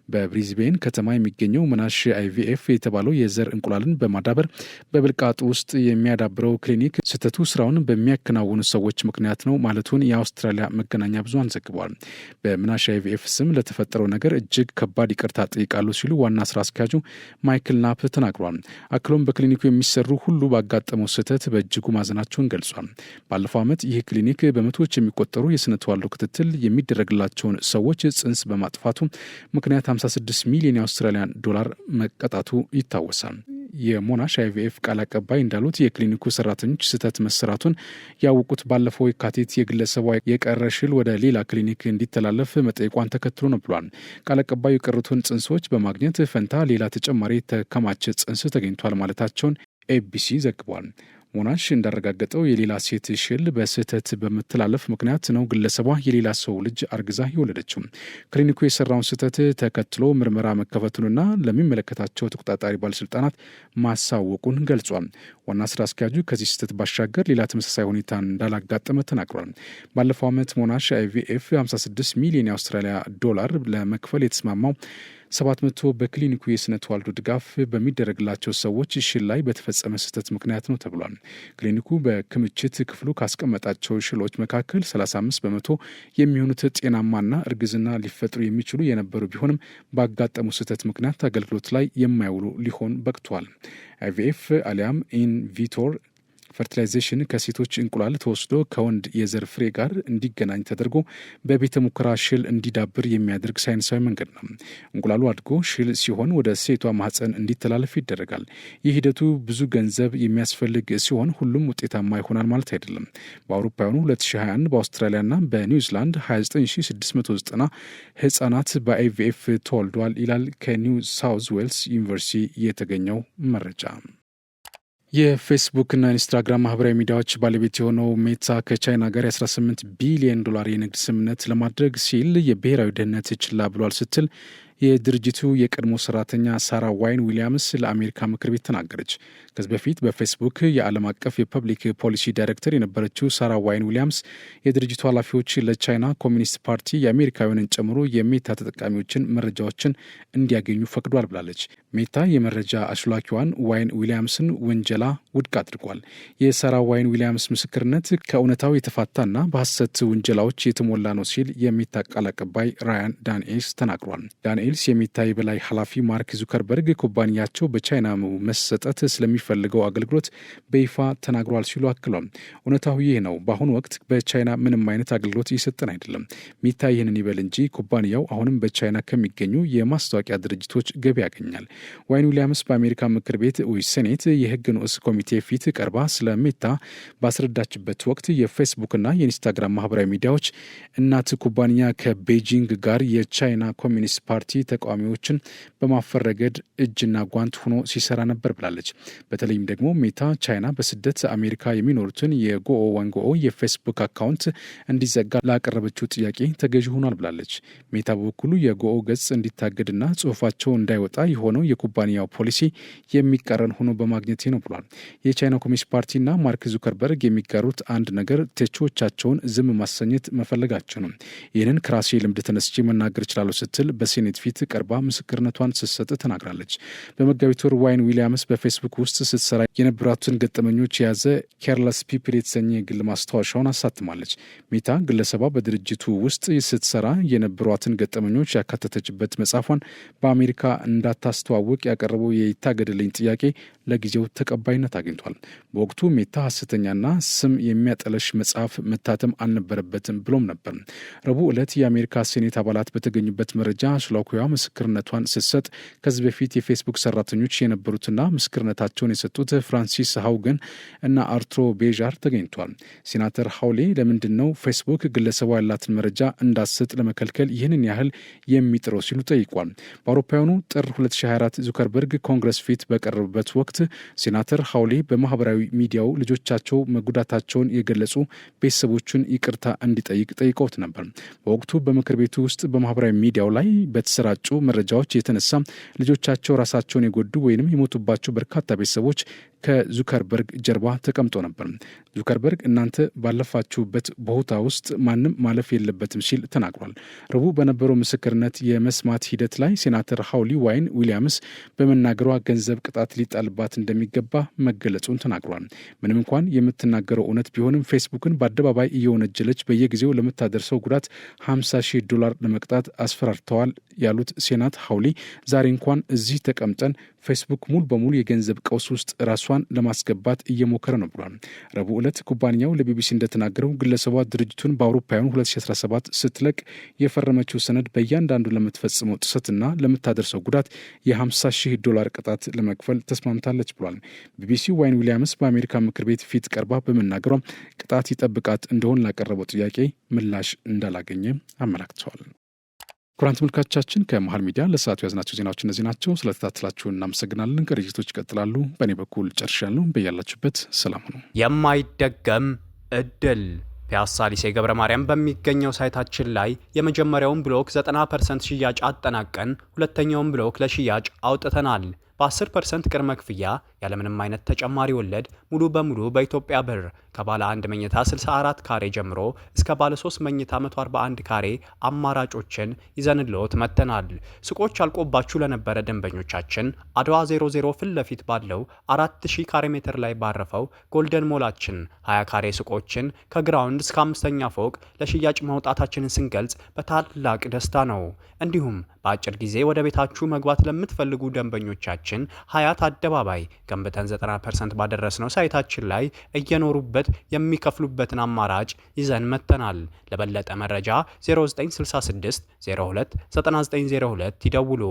በብሪዝቤን ከተማ የሚገኘው መናሽ አይቪኤፍ የተባለው የዘር እንቁላልን በማዳበር በብልቃጡ ውስጥ የሚያዳብረው ክሊኒክ ስህተቱ ስራውን በሚያከናውኑ ሰዎች ምክንያት ነው ማለቱን የአውስትራሊያ መገናኛ ብዙሃን ዘግበዋል። በመናሽ አይቪኤፍ ስም ለተፈጠረው ነገር እጅግ ከባድ ይቅርታ ጠይቃሉ ሲሉ ዋና ስራ አስኪያጁ ማይክል ናፕ ተናግሯል። አክሎም በክሊኒኩ የሚሰሩ ሁሉ ባጋጠመው ስህተት በእጅጉ ማዘናቸውን ገልጿል። ባለፈው ዓመት ይህ ክሊኒክ በመቶዎች የሚቆጠሩ የስነ ተዋልዶ ክትትል የሚደረግላቸውን ሰዎች ጽንስ በማጥፋቱ ምክንያት 56 ሚሊዮን የአውስትራሊያን ዶላር መቀጣቱ ይታወሳል። የሞናሽ አይቪኤፍ ቃል አቀባይ እንዳሉት የክሊኒኩ ሰራተኞች ስህተት መሰራቱን ያወቁት ባለፈው የካቲት የግለሰቧ የቀረ ሽል ወደ ሌላ ክሊኒክ እንዲተላለፍ መጠየቋን ተከትሎ ነው ብሏል። ቃል አቀባዩ የቀሩትን ጽንሶች በማግኘት ፈንታ ሌላ ተጨማሪ ተከማቸ ጽንስ ተገኝቷል ማለታቸውን ኤቢሲ ዘግቧል። ሞናሽ እንዳረጋገጠው የሌላ ሴት ሽል በስህተት በመተላለፍ ምክንያት ነው ግለሰቧ የሌላ ሰው ልጅ አርግዛ የወለደችው። ክሊኒኩ የሰራውን ስህተት ተከትሎ ምርመራ መከፈቱንና ለሚመለከታቸው ተቆጣጣሪ ባለስልጣናት ማሳወቁን ገልጿል። ዋና ስራ አስኪያጁ ከዚህ ስህተት ባሻገር ሌላ ተመሳሳይ ሁኔታ እንዳላጋጠመ ተናግሯል። ባለፈው ዓመት ሞናሽ አይቪኤፍ 56 ሚሊዮን የአውስትራሊያ ዶላር ለመክፈል የተስማማው 700 በክሊኒኩ የስነ ተዋልዶ ድጋፍ በሚደረግላቸው ሰዎች ሽል ላይ በተፈጸመ ስህተት ምክንያት ነው ተብሏል። ክሊኒኩ በክምችት ክፍሉ ካስቀመጣቸው ሽሎች መካከል 35 በመቶ የሚሆኑት ጤናማና እርግዝና ሊፈጥሩ የሚችሉ የነበሩ ቢሆንም ባጋጠሙ ስህተት ምክንያት አገልግሎት ላይ የማይውሉ ሊሆን በቅቷል። አይቪኤፍ አሊያም ኢንቪቶር ፈርቲላይዜሽን ከሴቶች እንቁላል ተወስዶ ከወንድ የዘር ፍሬ ጋር እንዲገናኝ ተደርጎ በቤተ ሙከራ ሽል እንዲዳብር የሚያደርግ ሳይንሳዊ መንገድ ነው። እንቁላሉ አድጎ ሽል ሲሆን ወደ ሴቷ ማህፀን እንዲተላለፍ ይደረጋል። ይህ ሂደቱ ብዙ ገንዘብ የሚያስፈልግ ሲሆን ሁሉም ውጤታማ ይሆናል ማለት አይደለም። በአውሮፓውያኑ 2021 በአውስትራሊያና በኒውዚላንድ 29690 ህጻናት በአይቪኤፍ ተወልደዋል ይላል ከኒው ሳውዝ ዌልስ ዩኒቨርሲቲ የተገኘው መረጃ። የፌስቡክና ኢንስታግራም ማህበራዊ ሚዲያዎች ባለቤት የሆነው ሜታ ከቻይና ጋር የ18 ቢሊዮን ዶላር የንግድ ስምምነት ለማድረግ ሲል የብሔራዊ ደህንነት ችላ ብሏል ስትል የድርጅቱ የቀድሞ ሰራተኛ ሳራ ዋይን ዊሊያምስ ለአሜሪካ ምክር ቤት ተናገረች። ከዚህ በፊት በፌስቡክ የዓለም አቀፍ የፐብሊክ ፖሊሲ ዳይሬክተር የነበረችው ሳራ ዋይን ዊሊያምስ የድርጅቱ ኃላፊዎች ለቻይና ኮሚኒስት ፓርቲ የአሜሪካውያንን ጨምሮ የሜታ ተጠቃሚዎችን መረጃዎችን እንዲያገኙ ፈቅዷል ብላለች። ሜታ የመረጃ አሽላኪዋን ዋይን ዊሊያምስን ወንጀላ ውድቅ አድርጓል። የሳራ ዋይን ዊሊያምስ ምስክርነት ከእውነታው የተፋታና በሐሰት ውንጀላዎች የተሞላ ነው ሲል የሜታ ቃል አቀባይ ራያን ዳንኤልስ ተናግሯል። ዳንኤልስ የሜታ የበላይ ኃላፊ ማርክ ዙከርበርግ ኩባንያቸው በቻይና መሰጠት ስለሚፈልገው አገልግሎት በይፋ ተናግሯል ሲሉ አክሏል። እውነታው ይህ ነው። በአሁኑ ወቅት በቻይና ምንም አይነት አገልግሎት እየሰጠን አይደለም። ሜታ ይህንን ይበል እንጂ ኩባንያው አሁንም በቻይና ከሚገኙ የማስታወቂያ ድርጅቶች ገቢ ያገኛል። ዋይን ዊሊያምስ በአሜሪካ ምክር ቤት ሴኔት የህግ ንዑስ ኮሚቴ ፊት ቀርባ ስለ ሜታ ባስረዳችበት ወቅት የፌስቡክና የኢንስታግራም ማህበራዊ ሚዲያዎች እናት ኩባንያ ከቤጂንግ ጋር የቻይና ኮሚኒስት ፓርቲ ተቃዋሚዎችን በማፈር ረገድ እጅና ጓንት ሆኖ ሲሰራ ነበር ብላለች። በተለይም ደግሞ ሜታ ቻይና በስደት አሜሪካ የሚኖሩትን የጎኦ ወንጎኦ የፌስቡክ አካውንት እንዲዘጋ ላቀረበችው ጥያቄ ተገዥ ሆኗል ብላለች። ሜታ በበኩሉ የጎኦ ገጽ እንዲታገድና ጽሁፋቸው እንዳይወጣ የሆነው የኩባንያው ፖሊሲ የሚቃረን ሆኖ በማግኘቴ ነው ብሏል። የቻይና ኮሚኒስት ፓርቲና ማርክ ዙከርበርግ የሚጋሩት አንድ ነገር ተቺዎቻቸውን ዝም ማሰኘት መፈለጋቸው ነው። ይህንን ከራሴ ልምድ ተነስቼ መናገር እችላለሁ ስትል በሴኔት ፊት ቀርባ ምስክርነቷን ስትሰጥ ተናግራለች። በመጋቢት ወር ዋይን ዊሊያምስ በፌስቡክ ውስጥ ስትሰራ የነበሯትን ገጠመኞች የያዘ ኬርለስ ፒፕል የተሰኘ የግል ማስታወሻውን አሳትማለች። ሜታ ግለሰቧ በድርጅቱ ውስጥ ስትሰራ የነበሯትን ገጠመኞች ያካተተችበት መጽሐፏን በአሜሪካ እንዳታስተዋውቅ ያቀረበው የይታገድልኝ ጥያቄ ለጊዜው ተቀባይነት አግኝቷል። በወቅቱ ሜታ ሐሰተኛና ስም የሚያጠለሽ መጽሐፍ መታተም አልነበረበትም ብሎም ነበር። ረቡዕ ዕለት የአሜሪካ ሴኔት አባላት በተገኙበት መረጃ ሽላኩዋ ምስክርነቷን ስትሰጥ ከዚህ በፊት የፌስቡክ ሰራተኞች የነበሩትና ምስክርነታቸውን የሰጡት ፍራንሲስ ሃውገን እና አርትሮ ቤዣር ተገኝቷል። ሴናተር ሃውሌ ለምንድን ነው ፌስቡክ ግለሰቧ ያላትን መረጃ እንዳትሰጥ ለመከልከል ይህንን ያህል የሚጥረው ሲሉ ጠይቋል። በአውሮፓውያኑ ጥር 2024 ዙከርበርግ ኮንግረስ ፊት በቀረቡበት ወቅት ሴናተር ሃውሌ በማህበራዊ ሚዲያው ልጆቻቸው መጉዳታቸውን የገለጹ ቤተሰቦቹን ይቅርታ እንዲጠይቅ ጠይቀውት ነበር። በወቅቱ በምክር ቤቱ ውስጥ በማህበራዊ ሚዲያው ላይ በተሰራጩ መረጃዎች የተነሳ ልጆቻቸው ራሳቸውን የጎዱ ወይንም የሞቱባቸው በርካታ ቤተሰቦች ከዙከርበርግ ጀርባ ተቀምጦ ነበር። ዙከርበርግ እናንተ ባለፋችሁበት ቦታ ውስጥ ማንም ማለፍ የለበትም ሲል ተናግሯል። ረቡዕ በነበረው ምስክርነት የመስማት ሂደት ላይ ሴናተር ሃውሊ ዋይን ዊሊያምስ በመናገሯ ገንዘብ ቅጣት ሊጣልባት እንደሚገባ መገለጹን ተናግሯል። ምንም እንኳን የምትናገረው እውነት ቢሆንም ፌስቡክን በአደባባይ እየወነጀለች በየጊዜው ለምታደርሰው ጉዳት $50,000 ለመቅጣት አስፈራርተዋል ያሉት ሴናት ሃውሊ ዛሬ እንኳን እዚህ ተቀምጠን ፌስቡክ ሙሉ በሙሉ የገንዘብ ቀውስ ውስጥ ራሷን ለማስገባት እየሞከረ ነው ብሏል። ረቡዕ ዕለት ኩባንያው ለቢቢሲ እንደተናገረው ግለሰቧ ድርጅቱን በአውሮፓውያኑ 2017 ስትለቅ የፈረመችው ሰነድ በእያንዳንዱ ለምትፈጽመው ጥሰትና ለምታደርሰው ጉዳት $50,000 ቅጣት ለመክፈል ተስማምታለች ብሏል። ቢቢሲ ዋይን ዊሊያምስ በአሜሪካ ምክር ቤት ፊት ቀርባ በመናገሯ ቅጣት ይጠብቃት እንደሆን ላቀረበው ጥያቄ ምላሽ እንዳላገኘ አመላክተዋል። ኩራን ተመልካቾቻችን ከመሃል ሚዲያ ለሰዓቱ ያዝናቸው ዜናዎች እነዚህ ናቸው። ስለተከታተላችሁ እናመሰግናለን። ቅርጅቶች ይቀጥላሉ። በእኔ በኩል ጨርሻለሁ። በያላችሁበት ሰላም ነው። የማይደገም እድል ፒያሳ ሊሴ ገብረ ማርያም በሚገኘው ሳይታችን ላይ የመጀመሪያውን ብሎክ 90% ሽያጭ አጠናቀን ሁለተኛውን ብሎክ ለሽያጭ አውጥተናል። በ10% ቅድመ ክፍያ ያለምንም አይነት ተጨማሪ ወለድ ሙሉ በሙሉ በኢትዮጵያ ብር ከባለ 1 መኝታ 64 ካሬ ጀምሮ እስከ ባለ 3 መኝታ 141 ካሬ አማራጮችን ይዘንልዎት መጥተናል። ሱቆች አልቆባችሁ ለነበረ ደንበኞቻችን አድዋ 00 ፊት ለፊት ባለው 4000 ካሬ ሜትር ላይ ባረፈው ጎልደን ሞላችን 20 ካሬ ሱቆችን ከግራውንድ እስከ 5ኛ ፎቅ ለሽያጭ ማውጣታችንን ስንገልጽ በታላቅ ደስታ ነው። እንዲሁም በአጭር ጊዜ ወደ ቤታችሁ መግባት ለምትፈልጉ ደንበኞቻችን ሀያት አደባባይ ገንብተን 90% ባደረስነው ሳይታችን ላይ እየኖሩበት የሚከፍሉበትን አማራጭ ይዘን መጥተናል። ለበለጠ መረጃ 0966 02 9902 ይደውሉ።